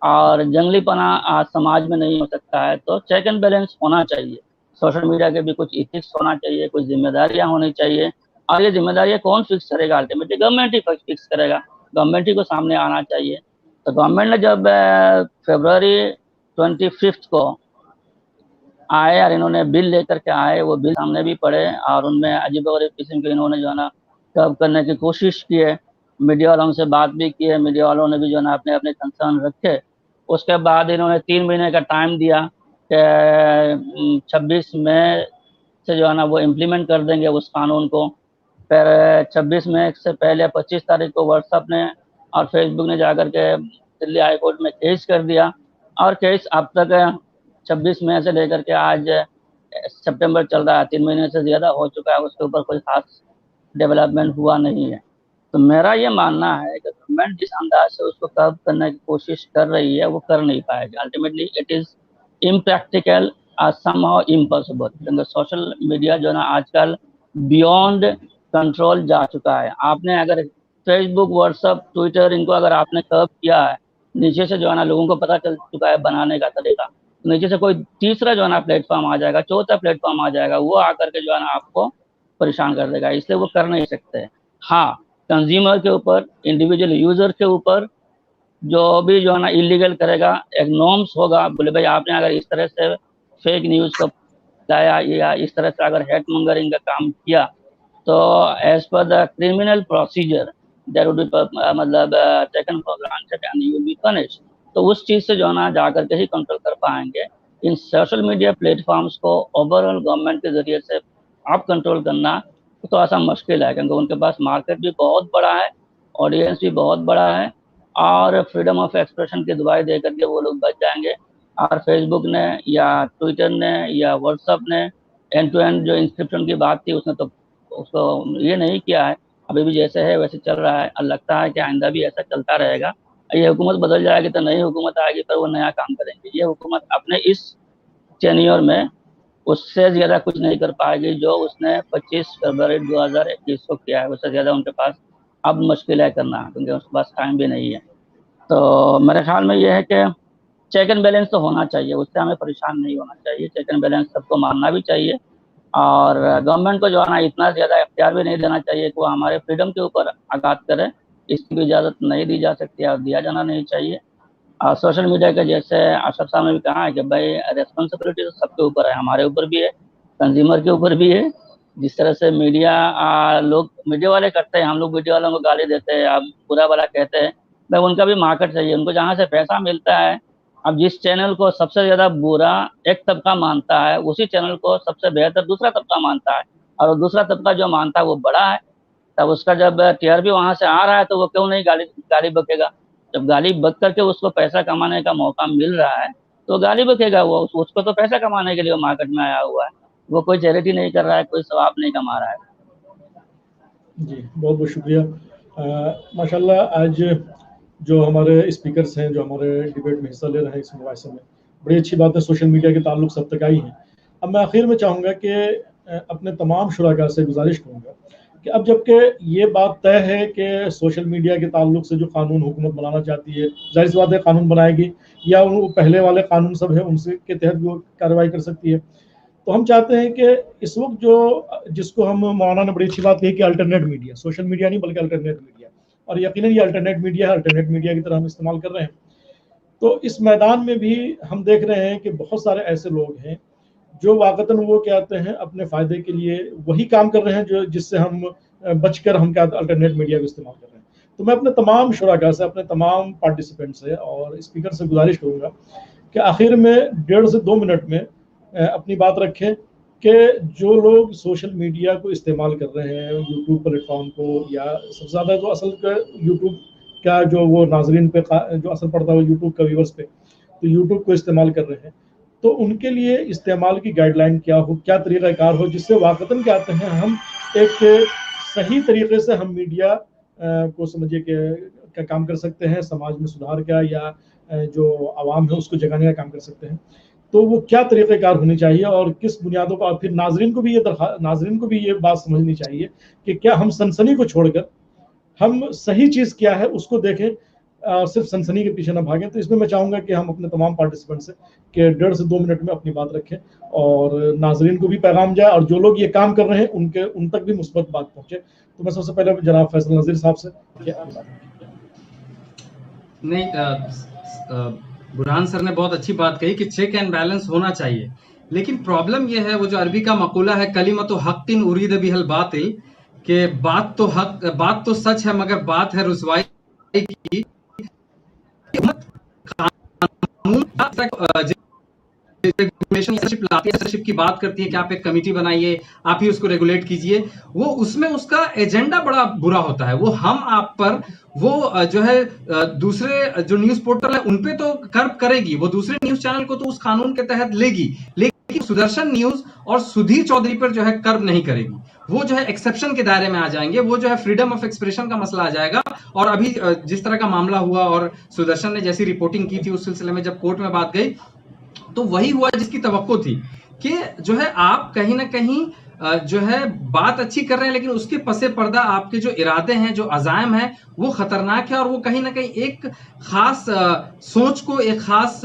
اور جنگلی پنا آج سماج میں نہیں ہو سکتا ہے. تو چیک اینڈ بیلنس ہونا چاہیے. سوشل میڈیا کے بھی کچھ ایتھکس ہونا چاہیے, کچھ ذمہ داریاں ہونی چاہیے. اور یہ ذمہ داریاں کون فکس کرے گا؟ الٹیمیٹلی گورنمنٹ ہی فکس کرے گا. گورنمنٹ ہی کو سامنے آنا چاہیے. تو گورنمنٹ نے جب فیبروری 25 کو آئے اور انہوں نے بل لے کر کے آئے, وہ بل ہم نے بھی پڑھے اور ان میں عجیب و غریب قسم کے انہوں نے جو ہے نا کب کرنے کی کوشش کی ہے. میڈیا والوں سے بات بھی کی ہے, میڈیا والوں نے بھی جو ہے نا اپنے اپنے کنسرن رکھے. اس کے بعد انہوں نے 3 مہینے کا ٹائم دیا کہ 26 مئی سے جو ہے نا وہ امپلیمنٹ کر دیں گے اس قانون کو. پھر 26 مئی سے پہلے 25 تاریخ کو واٹس ایپ نے اور فیس بک نے جا کر کے دلی ہائی کورٹ میں کیس کر دیا, اور کیس اب تک 26 مئی سے لے کر کے آج سپٹمبر چل رہا ہے, 3 مہینے سے زیادہ ہو چکا ہے. اس کے اوپر کوئی خاص ڈیولپمنٹ ہوا نہیں ہے. تو میرا یہ ماننا ہے کہ گورنمنٹ جس انداز سے اس کو کرب کرنے کی کوشش کر رہی ہے وہ کر نہیں پائے گی. Ultimately it is impractical some how impossible. کیونکہ سوشل میڈیا جو ہے نا آج کل بیونڈ کنٹرول جا چکا ہے. آپ نے اگر فیس بک, واٹس ایپ, ٹویٹر ان کو اگر آپ نے کرب کیا ہے, نیچے سے جو ہے نا لوگوں کو پتہ چل چکا ہے بنانے کا طریقہ, نیچے سے کوئی تیسرا جو ہے نا پلیٹ فارم آ جائے گا, چوتھا پلیٹ فارم آ جائے گا, وہ آ کر کے جو ہے نا آپ کو پریشان کر دے گا. اس لیے وہ کر نہیں سکتے. ہاں, کنزیومر کے اوپر, انڈیویجول یوزر کے اوپر جو بھی جو ہے نا ایلیگل کرے گا, ایک نارمس ہوگا. بولے بھائی آپ نے اگر اس طرح سے فیک نیوز کو لایا یا اس طرح سے اگر ہیٹ منگرنگ کا کام کیا تو as per the criminal procedure there would be مطلب taken for granted and you will be punished. تو اس چیز سے جو ہے نا جا کر کے ہی کنٹرول کر پائیں گے. ان سوشل میڈیا پلیٹ فارمز کو اوور آل گورنمنٹ کے ذریعے سے آپ کنٹرول کرنا تو ایسا مشکل ہے, کیونکہ ان کے پاس مارکیٹ بھی بہت بڑا ہے, آڈینس بھی بہت بڑا ہے, اور فریڈم آف ایکسپریشن کی دعائیں دے کر کے وہ لوگ بچ جائیں گے. اور فیس بک نے یا ٹویٹر نے یا واٹس ایپ نے اینڈ ٹو اینڈ جو انسکرپشن کی بات تھی اس نے تو اس کو یہ نہیں کیا ہے. ابھی بھی جیسے ہے ویسے چل رہا ہے, اور لگتا ہے کہ آئندہ بھی ایسا چلتا رہے گا. یہ حکومت بدل جائے گی تو نئی حکومت آئے گی, پر وہ نیا کام کریں گے. یہ حکومت اپنے اس ٹینیور میں اس سے زیادہ کچھ نہیں کر پائے گی جو اس نے 25 فروری 2021 کو کیا ہے. اس سے زیادہ ان کے پاس اب مشکل ہے کرنا, کیونکہ اس کے پاس ٹائم بھی نہیں ہے. تو میرے خیال میں یہ ہے کہ چیک اینڈ بیلنس تو ہونا چاہیے, اس سے ہمیں پریشان نہیں ہونا چاہیے. چیک اینڈ بیلنس سب کو ماننا بھی چاہیے, اور گورنمنٹ کو جو ہے نا اتنا زیادہ اختیار بھی نہیں دینا چاہیے کہ وہ ہمارے فریڈم کے اوپر آغاز کرے. اس کی بھی اجازت نہیں دی جا سکتی اور دیا جانا نہیں چاہیے. اور سوشل میڈیا کے جیسے اشرف صاحب نے بھی کہا ہے کہ بھائی ریسپانسبلٹی تو سب کے اوپر ہے, ہمارے اوپر بھی ہے, کنزیومر کے اوپر بھی ہے. جس طرح سے میڈیا لوگ میڈیا والے کرتے ہیں, ہم لوگ میڈیا والوں کو گالی دیتے ہیں, اب برا بلا کہتے ہیں, بھائی ان کا بھی مارکیٹ چاہیے, ان کو جہاں سے پیسہ ملتا ہے. اب جس چینل کو سب سے زیادہ برا ایک طبقہ مانتا ہے, اسی چینل کو سب سے بہتر دوسرا طبقہ مانتا ہے, اور دوسرا طبقہ جو مانتا ہے وہ بڑا ہے. تب اس کا جب ٹی آر پی وہاں سے آ رہا ہے تو وہ کیوں نہیں گالی بکے گا؟ جب گالی بک کر کے اس کو پیسہ کمانے کا موقع مل رہا ہے تو گالی بکے گا. وہ اس کو تو پیسہ کمانے کے لیے مارکیٹ میں آیا ہوا ہے, وہ کوئی چیریٹی نہیں کر رہا ہے, کوئی ثواب نہیں کما رہا ہے. جی بہت بہت شکریہ. ماشاءاللہ آج جو ہمارے اسپیکرس ہیں جو ہمارے ڈیبیٹ میں حصہ لے رہے ہیں اس مباحثے میں, بڑی اچھی باتیں سوشل میڈیا کے تعلق سب تک آئی ہیں. اب میں آخر میں چاہوں گا کہ اپنے تمام شرکاء سے گزارش کروں گا کہ اب جب کہ یہ بات طے ہے کہ سوشل میڈیا کے تعلق سے جو قانون حکومت بنانا چاہتی ہے, ظاہر سی بات ہے قانون بنائے گی یا وہ پہلے والے قانون سب ہیں ان سے کے تحت بھی وہ کارروائی کر سکتی ہے. تو ہم چاہتے ہیں کہ اس وقت جو جس کو ہم مولانا نے بڑی اچھی بات کہی کہ الٹرنیٹ میڈیا, سوشل میڈیا نہیں بلکہ الٹرنیٹ میڈیا, اور یقیناً یہ الٹرنیٹ میڈیا ہے, الٹرنیٹ میڈیا کی طرح ہم استعمال کر رہے ہیں. تو اس میدان میں بھی ہم دیکھ رہے ہیں کہ بہت سارے ایسے لوگ ہیں جو واقعتاً وہ کہتے ہیں اپنے فائدے کے لیے وہی کام کر رہے ہیں جو جس سے ہم بچ کر ہم کیا الٹرنیٹ میڈیا کو استعمال کر رہے ہیں. تو میں اپنے تمام شرکاء سے, اپنے تمام پارٹیسپینٹ سے اور اسپیکر سے گزارش کروں گا کہ آخر میں 1.5 سے 2 منٹ میں اپنی بات رکھیں کہ جو لوگ سوشل میڈیا کو استعمال کر رہے ہیں یوٹیوب پلیٹ فارم کو، یا سب سے زیادہ جو اصل کا یوٹیوب کا جو وہ ناظرین پہ جو اثر پڑتا ہے وہ یوٹیوب کا ویورز پہ، تو یوٹیوب کو استعمال کر رہے ہیں، تو ان کے لیے استعمال کی گائیڈ لائن کیا ہو، کیا طریقہ کار ہو جس سے واقعتاً کہتے ہیں ہم ایک صحیح طریقے سے ہم میڈیا کو سمجھے کہ کام کر سکتے ہیں، سماج میں سدھار کا یا جو عوام ہے اس کو جگانے کا کام کر سکتے ہیں، تو وہ کیا طریقہ کار ہونی چاہیے اور کس بنیادوں پر، اور پھر ناظرین کو بھی یہ بات سمجھنی چاہیے کہ کیا ہم سنسنی کو چھوڑ کر ہم صحیح چیز کیا ہے اس کو دیکھیں، صرف سنسنی کے پیچھے نہ بھاگیں. تو اس میں چاہوں گا کہ ہم اپنے تمام پارٹیسپینٹ سے کہ 1.5 سے 2 منٹ میں اپنی بات رکھیں اور ناظرین کو بھی پیغام جائے اور جو لوگ یہ کام کر رہے ہیں ان تک بھی مثبت بات پہنچے. تو میں سب سے پہلے جناب فیصل نذیر صاحب سے نہیں، برہان سر نے بہت اچھی بات کہی کہ چیک اینڈ بیلنس ہونا چاہیے، لیکن پرابلم یہ ہے وہ جو عربی کا مقولہ ہے کلمۃ حق ارید بہ الباطل، کہ بات تو سچ ہے مگر بات ہے رسوائی کی. کی بات کرتی ہے کہ آپ ایک کمیٹی بنائیے، آپ ہی اس کو ریگولیٹ کیجئے، وہ اس میں اس کا ایجنڈا بڑا برا ہوتا ہے. وہ ہم آپ پر وہ جو ہے دوسرے جو نیوز پورٹل ہے ان پہ تو کرب کرے گی، وہ دوسرے نیوز چینل کو تو اس قانون کے تحت لے گی، لیکن سدرشن نیوز اور سدھیر چودھری پر جو ہے کرب نہیں کرے گی. وہ جو ہے ایکسیپشن کے دائرے میں آ جائیں گے، وہ جو ہے فریڈم آف ایکسپریشن کا مسئلہ آ جائے گا. اور ابھی جس طرح کا معاملہ ہوا اور سدرشن نے جیسی رپورٹنگ کی تھی اس سلسلے میں جب کورٹ میں بات گئی تو وہی ہوا جس کی توقع تھی کہ جو ہے آپ کہیں نہ کہیں جو ہے بات اچھی کر رہے ہیں لیکن اس کے پس پردہ آپ کے جو ارادے ہیں، جو عزائم ہیں، وہ خطرناک ہے اور وہ کہیں نہ کہیں ایک خاص سوچ کو، ایک خاص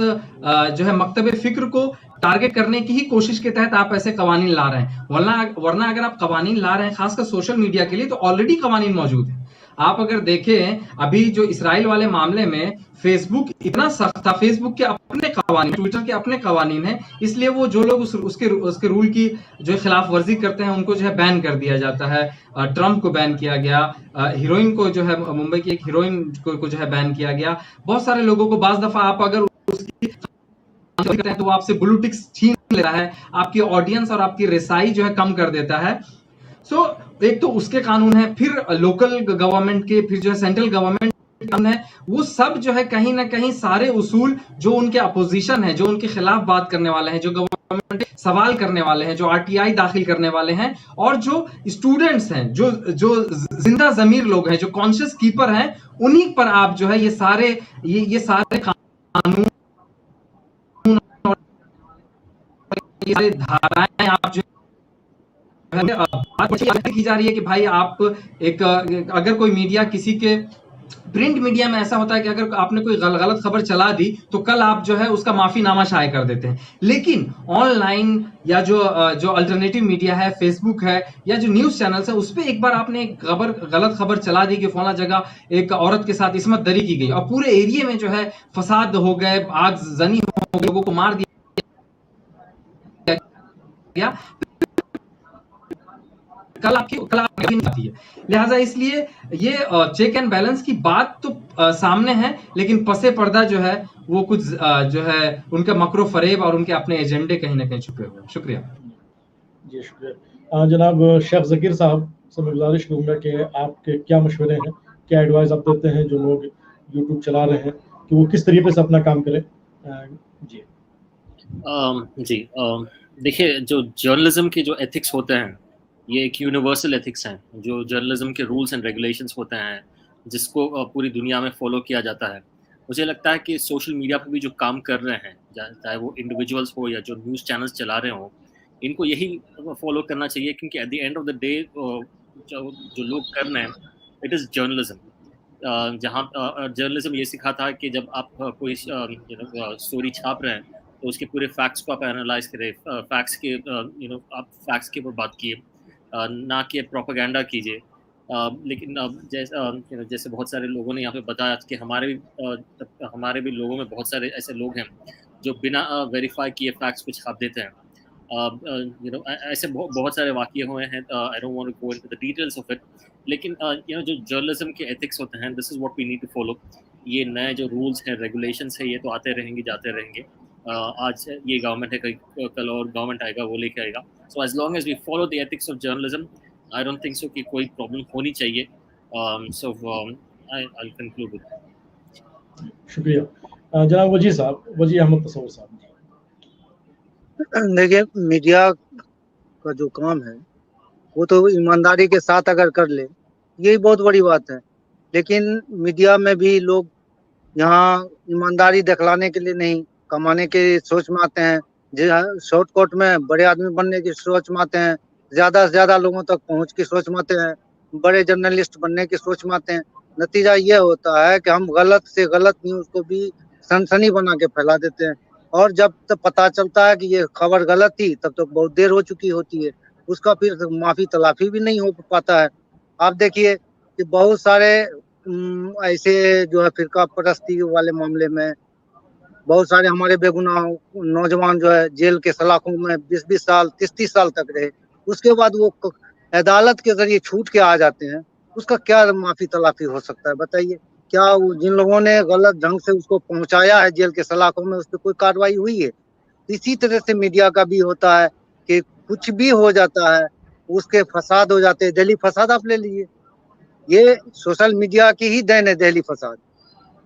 جو ہے مکتب فکر کو ٹارگٹ کرنے کی ہی کوشش کے تحت آپ ایسے قوانین لا رہے ہیں. ورنہ اگر آپ قوانین لا رہے ہیں خاص کر سوشل میڈیا کے لیے تو آلریڈی قوانین موجود ہیں. آپ اگر دیکھیں ابھی جو اسرائیل والے معاملے میں فیس بک اتنا سخت تھا، فیس بک کے اپنے قوانین، ٹویٹر کے اپنے قوانین ہیں، اس لیے وہ جو لوگ اس کے رول کی جو خلاف ورزی کرتے ہیں ان کو جو ہے بین کر دیا جاتا ہے. ٹرمپ کو بین کیا گیا، ہیروئن کو جو ہے ممبئی کی ایک ہیروئن کو جو ہے بین کیا گیا. بہت سارے لوگوں کو بعض دفعہ آپ اگر اس کی تو وہ آپ سے بلو ٹکس چھین لیتا ہے، آپ کی آڈینس اور آپ کی رسائی جو ہے کم کر دیتا ہے. سو ایک تو اس کے قانون ہے، پھر لوکل گورنمنٹ کے، پھر جو ہے سینٹرل گورنمنٹ ہے، وہ سب جو ہے کہیں نہ کہیں سارے اصول جو ان کے اپوزیشن ہے، جو ان کے خلاف بات کرنے والے ہیں، جو گورنمنٹ سوال کرنے والے ہیں، جو RTI داخل کرنے والے ہیں، اور جو اسٹوڈنٹس ہیں، جو زندہ ضمیر لوگ ہیں، جو کانشیس کیپر ہیں، انہی پر آپ جو ہے یہ سارے قانون دھارائیں آپ جو بات کی جا رہی ہے کہ بھائی آپ ایک اگر کوئی میڈیا کسی کے پرنٹ میڈیا میں ایسا ہوتا ہے کہ اگر آپ نے کوئی غلط خبر چلا دی تو کل آپ جو ہے اس کا معافی نامہ شائع کر دیتے ہیں. لیکن آن لائن یا جو الٹرنیٹیو میڈیا ہے، فیس بک ہے یا جو نیوز چینلز ہے، اس پہ ایک بار آپ نے ایک غلط خبر چلا دی کہ فلاں جگہ ایک عورت کے ساتھ عصمت دری کی گئی اور پورے ایریے میں جو ہے فساد ہو گئے، آگ زنی ہو گئی، لوگوں کو مار دیا گیا، کل آپ نہیں آتی ہے. لہٰذا اس لیے یہ چیک اینڈ بیلنس کی بات تو سامنے ہے لیکن پس پردہ جو ہے وہ کچھ جو ہے ان کا مکر و فریب اور ان کے اپنے ایجنڈے کہیں نہ کہیں چھپے ہوئے ہیں. شکریہ. جی شکریہ. جناب شیخ ذکیر صاحب سے میں گزارش کروں گا کہ آپ کے کیا مشورے ہیں، کیا ایڈوائز آپ دیتے ہیں جو لوگ یوٹیوب چلا رہے ہیں کہ وہ کس طریقے سے اپنا کام کریں. جی دیکھیے، جو جرنلزم کے جو ایتھکس ہوتے ہیں یہ ایک یونیورسل ایتھکس ہیں، جو جرنلزم کے رولز اینڈ ریگولیشنز ہوتے ہیں جس کو پوری دنیا میں فالو کیا جاتا ہے. مجھے لگتا ہے کہ سوشل میڈیا پہ بھی جو کام کر رہے ہیں، چاہے وہ انڈیویجولس ہو یا جو نیوز چینلز چلا رہے ہوں، ان کو یہی فالو کرنا چاہیے، کیونکہ at the end of the day جو لوگ کر رہے ہیں اٹ از جرنلزم. جہاں جرنلزم یہ سکھاتا ہے کہ جب آپ کوئی اسٹوری چھاپ رہے ہیں تو اس کے پورے فیکٹس کو آپ انالائز کریں، فیکٹس کے آپ فیکٹس کے اوپر بات کیے، نہ کہ پروپیگنڈا کیجیے. لیکن جیسے بہت سارے لوگوں نے یہاں پہ بتایا کہ ہمارے بھی لوگوں میں بہت سارے ایسے لوگ ہیں جو بنا ویریفائی کیے فیکٹس کو چھاپ دیتے ہیں. ایسے بہت سارے واقعے ہوئے ہیں. I don't want to go into the details of it. لیکن جو جرنلزم کے ایتھکس ہوتے ہیں this is what we need to follow. یہ نئے جو رولز ہیں، ریگولیشنس ہیں، یہ تو آتے رہیں گے، جاتے رہیں گے. آج یہ گورنمنٹ ہے، کل اور گورنمنٹ آئے گا، وہ لے کے آئے گا. So as long as we follow the ethics of journalism, I don't think so कि कोई problem होनी चाहिए. I'll conclude with that. शुक्रिया। जनाब वजी साहब, वजी अहमद तसव्वुर साहब। देखिए, मीडिया का जो काम है वो तो ईमानदारी के साथ अगर कर ले, यही बहुत बड़ी बात है। लेकिन मीडिया में भी लोग यहाँ ईमानदारी दिखलाने के लिए नहीं, कमाने की सोच में आते हैं, शॉर्टकट में बड़े आदमी बनने की सोच में आते हैं, ज्यादा से ज्यादा लोगों तक पहुंच की सोच में आते हैं, बड़े जर्नलिस्ट बनने की सोच में आते हैं। नतीजा ये होता है कि हम गलत से गलत न्यूज को भी सनसनी बना के फैला देते हैं, और जब तक पता चलता है कि ये खबर गलत थी तब तक बहुत देर हो चुकी होती है, उसका फिर माफी तलाफी भी नहीं हो पाता है। आप देखिए कि बहुत सारे ऐसे जो है फिरका परस्ती वाले मामले में बहुत सारे हमारे बेगुनाह नौजवान जो है जेल के सलाखों में 20-20 साल 30-30 साल तक रहे, उसके बाद वो अदालत के जरिए छूट के आ जाते हैं। उसका क्या माफी तलाफी हो सकता है बताइए? क्या जिन लोगों ने गलत ढंग से उसको पहुंचाया है जेल के सलाखों में, उस पर कोई कार्रवाई हुई है? इसी तरह से मीडिया का भी होता है कि कुछ भी हो जाता है, उसके फसाद हो जाते हैं। दिल्ली फसाद आप ले लीजिए, ये सोशल मीडिया की ही देन है दिल्ली फसाद,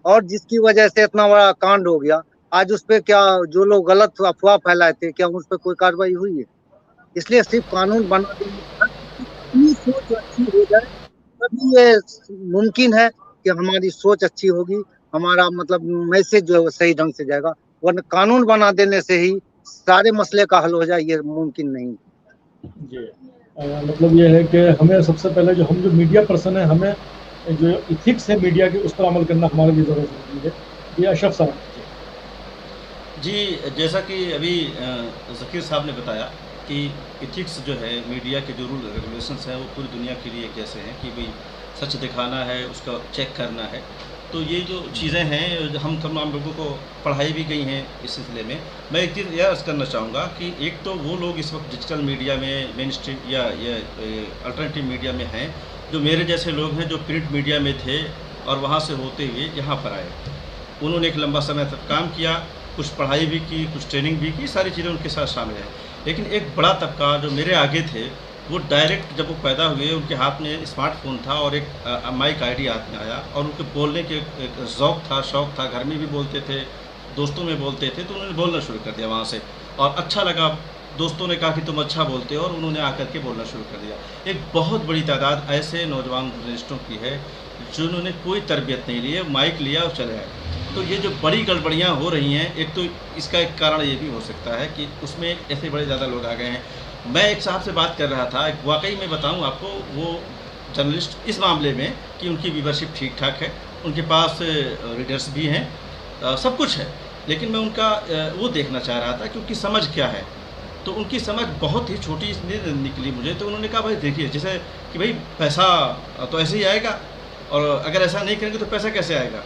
और जिसकी वजह से इतना बड़ा कांड हो गया। आज उस पर क्या जो लोग गलत अफवाह फैलाए थे, क्या उस पर कोई कार्रवाई हुई है? इसलिए सिर्फ कानून बना देने सोच अच्छी हो जाए तभी ये मुमकिन है कि हमारी सोच अच्छी होगी, हमारा मतलब मैसेज जो है वो सही ढंग से जाएगा। वरना कानून बना देने से ही सारे मसले का हल हो जाए, ये मुमकिन नहीं। जी, मतलब ये है कि हमें सबसे पहले जो मीडिया पर्सन है, हमें जो इथिक्स है मीडिया के, उस पर अमल करना हमारे लिए ज़रूरी है। ये अशरफ साहब जी, जैसा कि अभी ज़कीर साहब ने बताया कि इथिक्स जो है मीडिया के जो रूल रेगुलेशंस हैं वो पूरी दुनिया के लिए कैसे हैं कि भाई सच दिखाना है, उसका चेक करना है। तो ये जो चीज़ें हैं हम तमाम लोगों को पढ़ाई भी गई हैं इस सिलसिले में। मैं एक चीज़ यह अर्ज़ करना चाहूँगा कि एक तो वो लोग इस वक्त डिजिटल मीडिया में मेन स्ट्रीम या अल्टरनेटिव मीडिया में हैं, जो मेरे जैसे लोग हैं जो प्रिंट मीडिया में थे और वहाँ से होते हुए यहाँ पर आए। उन्होंने एक लंबा समय तक काम किया, कुछ पढ़ाई भी की, कुछ ट्रेनिंग भी की, सारी चीज़ें उनके साथ शामिल है। लेकिन एक बड़ा तबका जो मेरे आगे थे, वो डायरेक्ट जब वो पैदा हुए उनके हाथ में स्मार्टफोन था और एक माइक आईडी हाथ में आया, और उनके बोलने के एक शौक़ था, घर में भी बोलते थे, दोस्तों में बोलते थे, तो उन्होंने बोलना शुरू कर दिया वहाँ से, और अच्छा लगा। दोस्तों ने कहा कि तुम अच्छा बोलते हो, और उन्होंने आकर के बोलना शुरू कर दिया। एक बहुत बड़ी तादाद ऐसे नौजवान जर्नलिस्टों की है जिन्होंने कोई तरबियत नहीं ली है, माइक लिया और चले आए। तो ये जो बड़ी गड़बड़ियाँ हो रही हैं, एक तो इसका एक कारण ये भी हो सकता है कि उसमें ऐसे बड़े ज़्यादा लोग आ गए हैं। मैं एक साहब से बात कर रहा था, एक वाकई में बताऊं आपको, वो जर्नलिस्ट इस मामले में कि उनकी व्यूवरशिप ठीक ठाक है, उनके पास रीडर्स भी हैं, सब कुछ है, लेकिन मैं उनका वो देखना चाह रहा था कि उनकी समझ क्या है। तो उनकी समझ बहुत ही छोटी निकली मुझे। तो उन्होंने कहा भाई देखिए, जैसे कि भाई पैसा तो ऐसे ही आएगा, और अगर ऐसा नहीं करेंगे तो पैसा कैसे आएगा,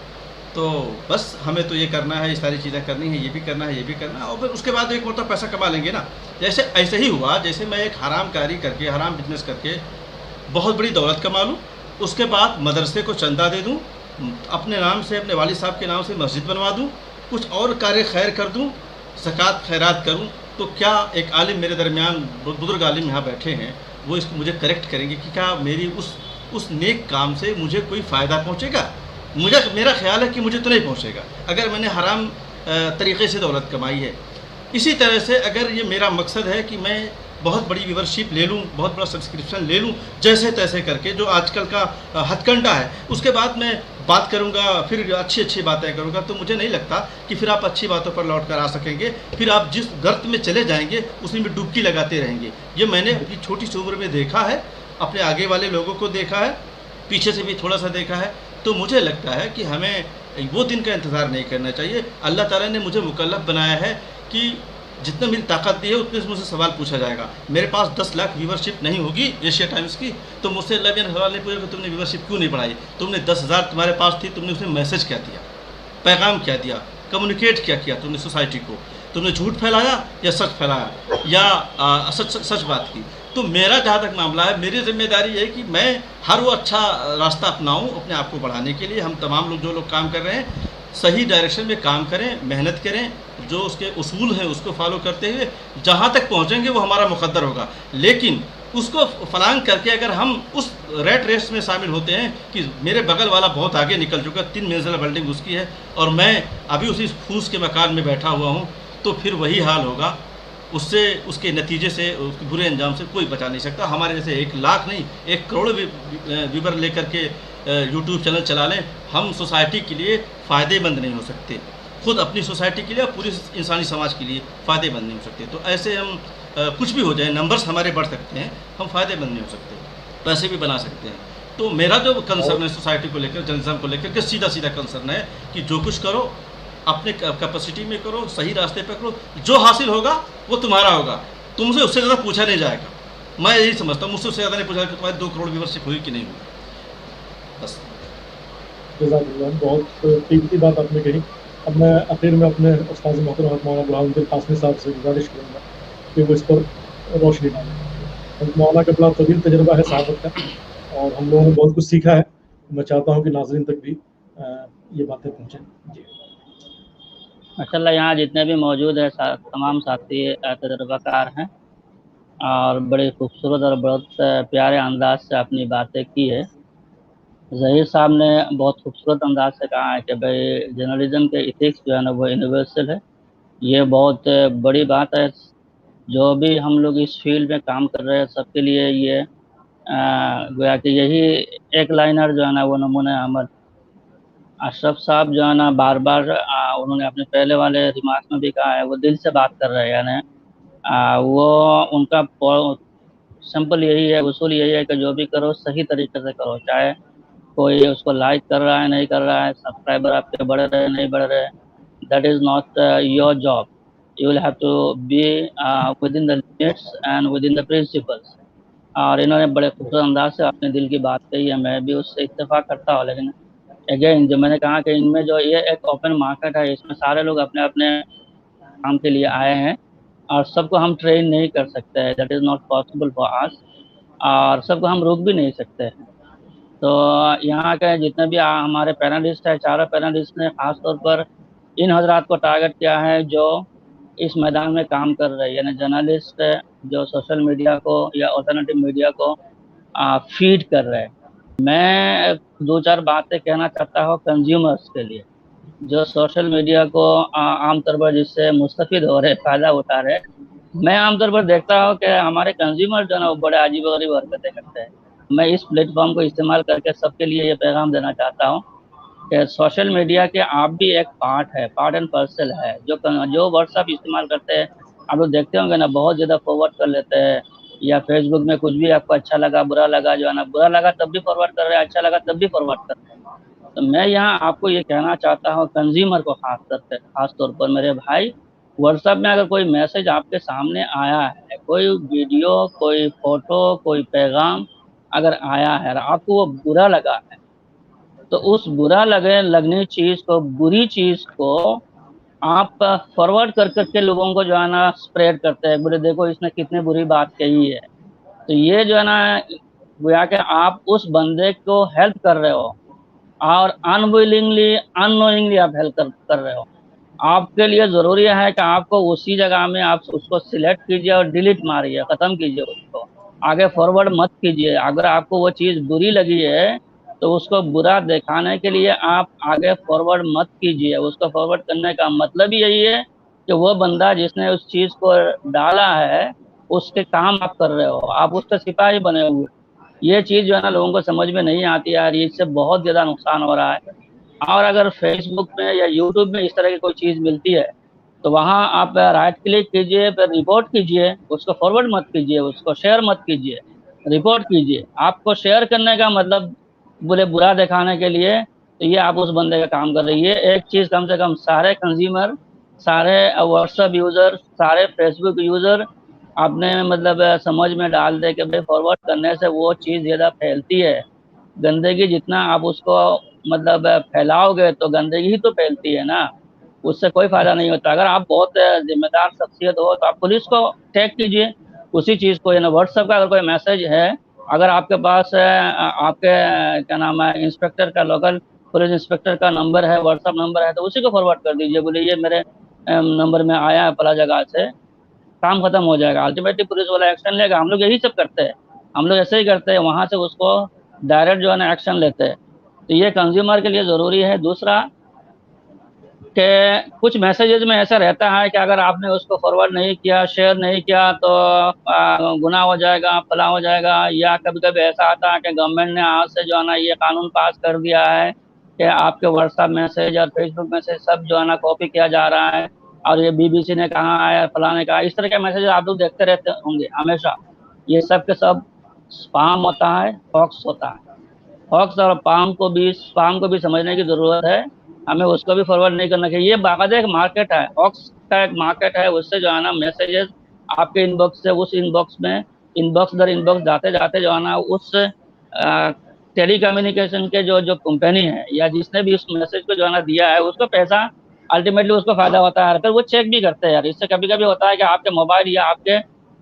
तो बस हमें तो ये करना है, ये सारी चीज़ें करनी है, ये भी करना है, ये भी करना है, और फिर उसके बाद एक मतलब पैसा कमा लेंगे ना। जैसे ऐसे ही हुआ, जैसे मैं एक हराम कारी करके, हराम बिजनेस करके बहुत बड़ी दौलत कमा लूँ, उसके बाद मदरसे को चंदा दे दूँ, अपने नाम से, अपने वालिद साहब के नाम से मस्जिद बनवा दूँ, कुछ और कार्य खैर कर दूँ, ज़कात खैरात करूँ, तो क्या एक आलिम मेरे दरमियान बुजुर्ग आलिम यहाँ बैठे हैं, वो इसको मुझे करेक्ट करेंगे कि क्या मेरी उस नेक काम से मुझे कोई फ़ायदा पहुँचेगा? मेरा ख्याल है कि मुझे तो नहीं पहुँचेगा, अगर मैंने हराम तरीक़े से दौलत कमाई है। इसी तरह से अगर ये मेरा मकसद है कि मैं बहुत बड़ी व्यूवरशिप ले लूँ, बहुत बड़ा सब्सक्रिप्शन ले लूँ, जैसे तैसे करके, जो आजकल का हथकंडा है, उसके बाद मैं बात करूँगा, फिर अच्छी बातें करूँगा, तो मुझे नहीं लगता कि फिर आप अच्छी बातों पर लौट कर आ सकेंगे। फिर आप जिस गर्त में चले जाएंगे उसी में डुबकी लगाते रहेंगे। ये मैंने अपनी छोटी सी उम्र में देखा है, अपने आगे वाले लोगों को देखा है, पीछे से भी थोड़ा सा देखा है। तो मुझे लगता है कि हमें वो दिन का इंतज़ार नहीं करना चाहिए। अल्लाह ताला ने मुझे मुकल्लफ बनाया है कि जितना मेरी ताकत दी है उतने से मुझसे सवाल पूछा जाएगा। मेरे पास 10 लाख व्यूवरशिप नहीं होगी एशिया टाइम्स की, तो मुझसे अल्लाह ने सवाल नहीं पूछा कि तुमने व्यूवरशिप क्यों नहीं बढ़ाई, तुमने 10,000 तुम्हारे पास थी, तुमने उसमें मैसेज क्या दिया, पैगाम क्या दिया, कम्युनिकेट क्या किया तुमने सोसाइटी को, तुमने झूठ फैलाया या सच फैलाया, या सच बात की। तो मेरा जहाँ तक मामला है, मेरी जिम्मेदारी है कि मैं हर वो अच्छा रास्ता अपनाऊं अपने आप को बढ़ाने के लिए। हम तमाम लोग जो लोग काम कर रहे हैं, सही डायरेक्शन में काम करें, मेहनत करें, जो उसके उसूल हैं उसको फॉलो करते हुए जहाँ तक पहुँचेंगे वो हमारा मुकद्दर होगा। लेकिन उसको फलांग करके अगर हम उस रेट रेस में शामिल होते हैं कि मेरे बगल वाला बहुत आगे निकल चुका, 3 मंजिला बिल्डिंग उसकी है और मैं अभी उसी फूस के मकान में बैठा हुआ हूँ, तो फिर वही हाल होगा। उससे, उसके नतीजे से, उसके बुरे अंजाम से कोई बचा नहीं सकता। हमारे जैसे 1 लाख नहीं 1 करोड़ व्यूवर लेकर के यूट्यूब चैनल चला लें, हम सोसाइटी के लिए फ़ायदेमंद नहीं हो सकते, खुद अपनी सोसाइटी के लिए और पूरी इंसानी समाज के लिए फ़ायदेमंद नहीं हो सकते। तो ऐसे हम कुछ भी हो जाए, नंबर्स हमारे बढ़ सकते हैं, हम फ़ायदेमंद नहीं हो सकते, पैसे भी बना सकते हैं। तो मेरा जो कंसर्न है सोसाइटी को लेकर, जर्नलिज्म को लेकर के सीधा सीधा कंसर्न है कि जो कुछ करो अपने कैपेसिटी में करो, सही रास्ते पे करो, जो हासिल होगा वो तुम्हारा होगा, तुमसे उससे ज़्यादा पूछा नहीं जाएगा। मैं यही समझता हूँ, मुझसे उससे ज़्यादा नहीं पूछा कि तुम्हारे 2 करोड़ व्यूवरशिप हुई कि नहीं हुई, बस। बहुत कीमती बात आपने कही। अब मैं आखिर में अपने उस्ताद मोहतरम मौलाना बुरहानुद्दीन कासमी साहब से गुजारिश करूँगा कि वो इस पर रोशनी डालें। मौलाना का बड़ा तवील तजर्बा है सहाफ़त का और हम लोगों ने बहुत कुछ सीखा है। मैं चाहता हूँ कि नाज़रीन तक भी ये बातें पहुँचें। जी माशाल्लाह, यहाँ जितने भी मौजूद है तमाम साथी तजर्बाकार हैं और बड़े खूबसूरत और बहुत प्यारे अंदाज से अपनी बातें की है। ज़हीर साहब ने बहुत खूबसूरत अंदाज से कहा है कि भाई जर्नलिज्म के इथिक्स जो है ना वो यूनिवर्सल है। ये बहुत बड़ी बात है। जो भी हम लोग इस फील्ड में काम कर रहे हैं सबके लिए ये गोया कि यही एक लाइनर जो है ना वो नमूने अमल। अशरफ साहब जो है ना बार बार उन्होंने अपने पहले वाले रिमार्क्स में भी कहा है, वो दिल से बात कर रहे हैं, यानी वो उनका सिंपल यही है, उसूल यही है कि जो भी करो सही तरीके से करो, चाहे कोई उसको लाइक कर रहा है नहीं कर रहा है, सब्सक्राइबर आपके बढ़ रहे नहीं बढ़ रहे, that is not your job. You will have to be within the limits and within the principles. और इन्होंने बड़े खूबसूरत अंदाज से अपने दिल की बात कही है, मैं भी उससे इत्तेफाक करता हूँ। लेकिन अगेन जो मैंने कहा कि इनमें जो ये एक ओपन मार्केट है, इसमें सारे लोग अपने अपने काम के लिए आए हैं और सबको हम ट्रेन नहीं कर सकते हैं, that is not possible for us, और सबको हम रोक भी नहीं सकते हैं। तो यहाँ के जितने भी हमारे पैनलिस्ट हैं, चारों पैनलिस्ट ने ख़ास तौर पर इन हजरात को टारगेट किया है जो इस मैदान में काम कर रहे हैं, यानी जर्नलिस्ट जो सोशल मीडिया को या अल्टरनेटिव मीडिया को फीड कर रहे हैं। मैं 2-4 बातें कहना चाहता हूँ कंज्यूमर्स के लिए, जो सोशल मीडिया को आमतौर पर जिससे मुस्तफ़िद हो रहे, फ़ायदा उठा रहे। मैं आमतौर पर देखता हूँ कि हमारे कंज्यूमर जो है ना वो बड़े अजीब-ओ-गरीब हरकतें करते हैं। मैं इस प्लेटफॉर्म को इस्तेमाल करके सबके लिए ये पैगाम देना चाहता हूँ कि सोशल मीडिया के आप भी एक पार्ट एंड पार्सल है। जो व्हाट्सएप इस्तेमाल करते हैं, आप लोग देखते होंगे ना, बहुत ज़्यादा फॉरवर्ड कर लेते हैं, या फेसबुक में कुछ भी आपको अच्छा लगा बुरा लगा जो है ना, बुरा लगा तब भी फॉरवर्ड कर रहे हैं, अच्छा लगा तब भी फॉरवर्ड कर रहे हैं। तो मैं यहाँ आपको ये कहना चाहता हूँ कंज्यूमर को खास तौर पर मेरे भाई, व्हाट्सएप में अगर कोई मैसेज आपके सामने आया है, कोई वीडियो, कोई फोटो, कोई पैगाम अगर आया है और आपको वो बुरा लगा है, तो उस बुरा लगने चीज़ को, बुरी चीज़ को आप फॉरवर्ड कर करके लोगों को जो है ना स्प्रेड करते हैं, बोले देखो इसने कितनी बुरी बात कही है। तो ये जो है ना गोया कि आप उस बंदे को हेल्प कर रहे हो और अनविलिंगली अननोइंगली आप हेल्प कर रहे हो। आपके लिए ज़रूरी है कि आपको उसी जगह में आप उसको सिलेक्ट कीजिए और डिलीट मारिए, ख़त्म कीजिए उसको, आगे फॉरवर्ड मत कीजिए। अगर आपको वो चीज़ बुरी लगी है तो उसको बुरा दिखाने के लिए आप आगे फॉरवर्ड मत कीजिए। उसको फॉरवर्ड करने का मतलब ही यही है कि वो बंदा जिसने उस चीज़ को डाला है उसके काम आप कर रहे हो, आप उसके सिपाही बने हुए। ये चीज़ जो है ना लोगों को समझ में नहीं आती यार, इससे बहुत ज़्यादा नुकसान हो रहा है। और अगर फेसबुक में या यूट्यूब में इस तरह की कोई चीज़ मिलती है तो वहाँ आप राइट क्लिक कीजिए, फिर रिपोर्ट कीजिए, उसको फॉरवर्ड मत कीजिए, उसको शेयर मत कीजिए, रिपोर्ट कीजिए। आपको शेयर करने का मतलब बोले बुरा दिखाने के लिए, तो ये आप उस बंदे का काम कर रही है। एक चीज़ कम से कम सारे कंज्यूमर, सारे व्हाट्सएप यूज़र, सारे फेसबुक यूज़र अपने मतलब समझ में डाल दे कि भाई फॉरवर्ड करने से वो चीज़ ज़्यादा फैलती है। गंदगी जितना आप उसको मतलब फैलाओगे तो गंदगी ही तो फैलती है ना, उससे कोई फ़ायदा नहीं होता। अगर आप बहुत ज़िम्मेदार शख्सियत हो तो आप पुलिस को टैग कीजिए उसी चीज़ को। यानी व्हाट्सएप का अगर कोई मैसेज है, अगर आपके पास आपके क्या नाम है इंस्पेक्टर का लोकल पुलिस इंस्पेक्टर का नंबर है, व्हाट्सअप नंबर है, तो उसी को फॉरवर्ड कर दीजिए, बोले ये मेरे नंबर में आया है फला जगह से, काम खत्म हो जाएगा। अल्टीमेटली पुलिस वाला एक्शन लेगा। हम लोग यही सब करते हैं, हम लोग ऐसे ही करते हैं, वहां से उसको डायरेक्ट जो है ना एक्शन लेते हैं। तो ये कंज्यूमर के लिए ज़रूरी है। दूसरा कि कुछ मैसेजेस में ऐसा रहता है कि अगर आपने उसको फॉरवर्ड नहीं किया, शेयर नहीं किया, तो गुनाह हो जाएगा, फला हो जाएगा। या कभी कभी ऐसा आता है कि गवर्नमेंट ने आज से जो है ना ये कानून पास कर दिया है कि आपके व्हाट्सएप मैसेज और फेसबुक मैसेज सब जो है ना कॉपी किया जा रहा है, और ये BBC ने कहा है, फला ने कहा। इस तरह के मैसेज आप लोग देखते रहते होंगे हमेशा। ये सब के सब स्पैम होता है, हॉक्स होता है। हॉक्स और स्पैम को भी समझने की जरूरत है, हमें उसको भी फॉरवर्ड नहीं करना चाहिए। ये बाकायदा एक मार्केट है, हॉक्स का एक मार्केट है। उससे जो है ना मैसेजेस आपके इनबॉक्स से उस इनबॉक्स में, इनबॉक्स दर इनबॉक्स जाते जाते जो है ना उस टेली कम्युनिकेशन के जो कंपनी है या जिसने भी उस मैसेज को जो है ना दिया है, उसको पैसा अल्टीमेटली उसको फायदा होता है। फिर वो चेक भी करते हैं यार। इससे कभी कभी होता है कि आपके मोबाइल या आपके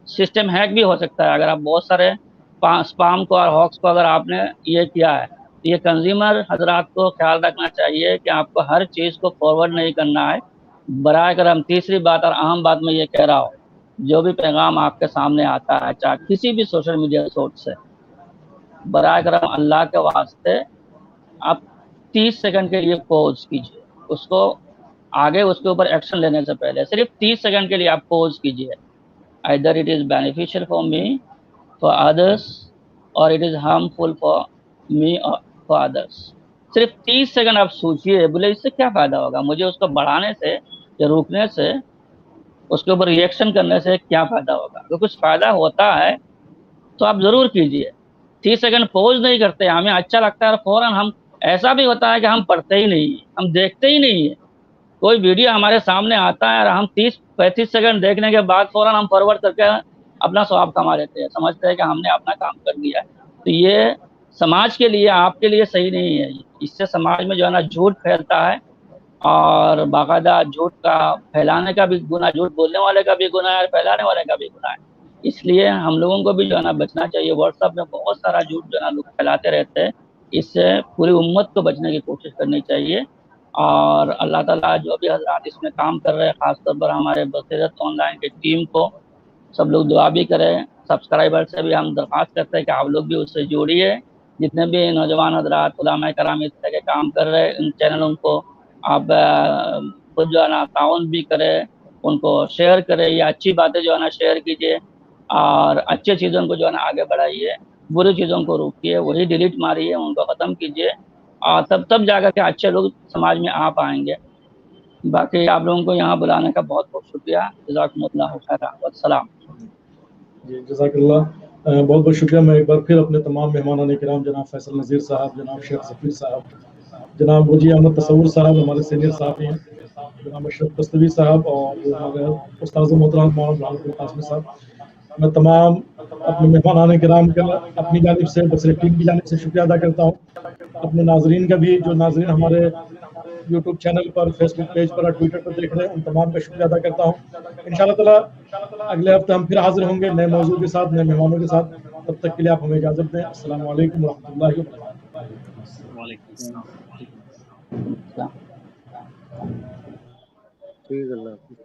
सिस्टम हैक भी हो सकता है, अगर आप बहुत सारे स्पैम को और हॉक्स को अगर आपने ये किया है। ये कंज्यूमर हजरात को ख्याल रखना चाहिए कि आपको हर चीज़ को फॉरवर्ड नहीं करना है। बराए करम तीसरी बात और अहम बात मैं ये कह रहा हूँ, जो भी पैगाम आपके सामने आता है चाहे किसी भी सोशल मीडिया सोर्स से, बराए करम अल्लाह के वास्ते आप 30 सेकंड के लिए पॉज कीजिए उसको, आगे उसके ऊपर एक्शन लेने से पहले सिर्फ 30 सेकंड के लिए आप पॉज कीजिए। Either it is beneficial for me, for others, और it is harmful for me और फॉर अदर्स। सिर्फ 30 सेकंड आप सोचिए, बोले इससे क्या फ़ायदा होगा मुझे, उसको बढ़ाने से या रोकने से, उसके ऊपर रिएक्शन करने से क्या फ़ायदा होगा। तो कुछ फ़ायदा होता है तो आप ज़रूर कीजिए। 30 सेकंड पॉज नहीं करते, हमें अच्छा लगता है और फ़ौरन हम, ऐसा भी होता है कि हम पढ़ते ही नहीं, हम देखते ही नहीं है। कोई वीडियो हमारे सामने आता है और हम 30-35 सेकंड देखने के बाद फ़ौरन हम फॉरवर्ड करके अपना स्वाब कमा लेते हैं, समझते हैं कि हमने अपना काम कर दिया है। तो ये समाज के लिए, आपके लिए सही नहीं है। इससे समाज में जो है ना झूठ फैलता है, और बाकायदा झूठ का फैलाने का भी गुनाह, झूठ बोलने वाले का भी गुनाह है और फैलाने वाले का भी गुनाह है। इसलिए हम लोगों को भी जो है ना बचना चाहिए। व्हाट्सएप में बहुत सारा झूठ जो है ना लोग फैलाते रहते हैं, इससे पूरी उम्मत को बचने की कोशिश करनी चाहिए। और अल्लाह ताला जो भी हजरात इसमें काम कर रहे हैं, खासतौर पर हमारे बसीरत ऑनलाइन की टीम को सब लोग दुआ भी करें। सब्सक्राइबर से भी हम दरख्वास्त करते हैं कि आप लोग भी उससे जुड़िए। जितने भी नौजवान हजरात उलमा कराम इस तरह के काम कर रहे हैं, इन चैनलों को आप खुद जो है ना ताउन भी करें, उनको शेयर करें, या अच्छी बातें जो है ना शेयर कीजिए, और अच्छी चीज़ों को जो है ना आगे बढ़ाइए, बुरी चीज़ों को रोकिए, वही डिलीट मारिए, उनको ख़त्म कीजिए, और तब जाकर के अच्छे लोग समाज में आ पाएंगे। बाकी आप लोगों को यहाँ बुलाने का बहुत बहुत शुक्रिया। जज़ाकुमुल्लाहु खैरन, वस्सलाम। जी जज़ाकल्लाह, बहुत बहुत शुक्रिया। मैं एक बार फिर अपने तमाम मेहमान किराम, जनाब फैसल नज़ीर साहब, जनाब शेख ज़फ़ीर साहब, जनाब वजी अहमद तसव्वुर साहब हमारे सीनियर साहब हैं, जनाब अशरफ दस्तवी साहब, और हमारे उस्ताद मोहतरम मौलाना इब्राहिम कासमी साहब, मैं तमाम अपने मेहमान किराम का अपनी जानिब से, बसरे टीम की जानिब से शुक्रिया अदा करता हूँ। अपने नाजरीन का भी, जो नाजरीन हमारे यूट्यूब चैनल पर, फेसबुक पेज पर और ट्विटर पर देख रहे हैं, उन तमाम का शुक्रिया अदा करता हूँ। इंशाअल्लाह ताला अगले हफ्ते हम फिर हाजिर होंगे नए मौजू के साथ, नए मेहमानों के साथ। तब तक के लिए आप हमें इजाज़त दें। अस्सलाम वालेकुम रहमतुल्लाहि व बरकातहू। वालेकुम अस्सलाम। ठीक है, अल्लाह हाफ़िज़।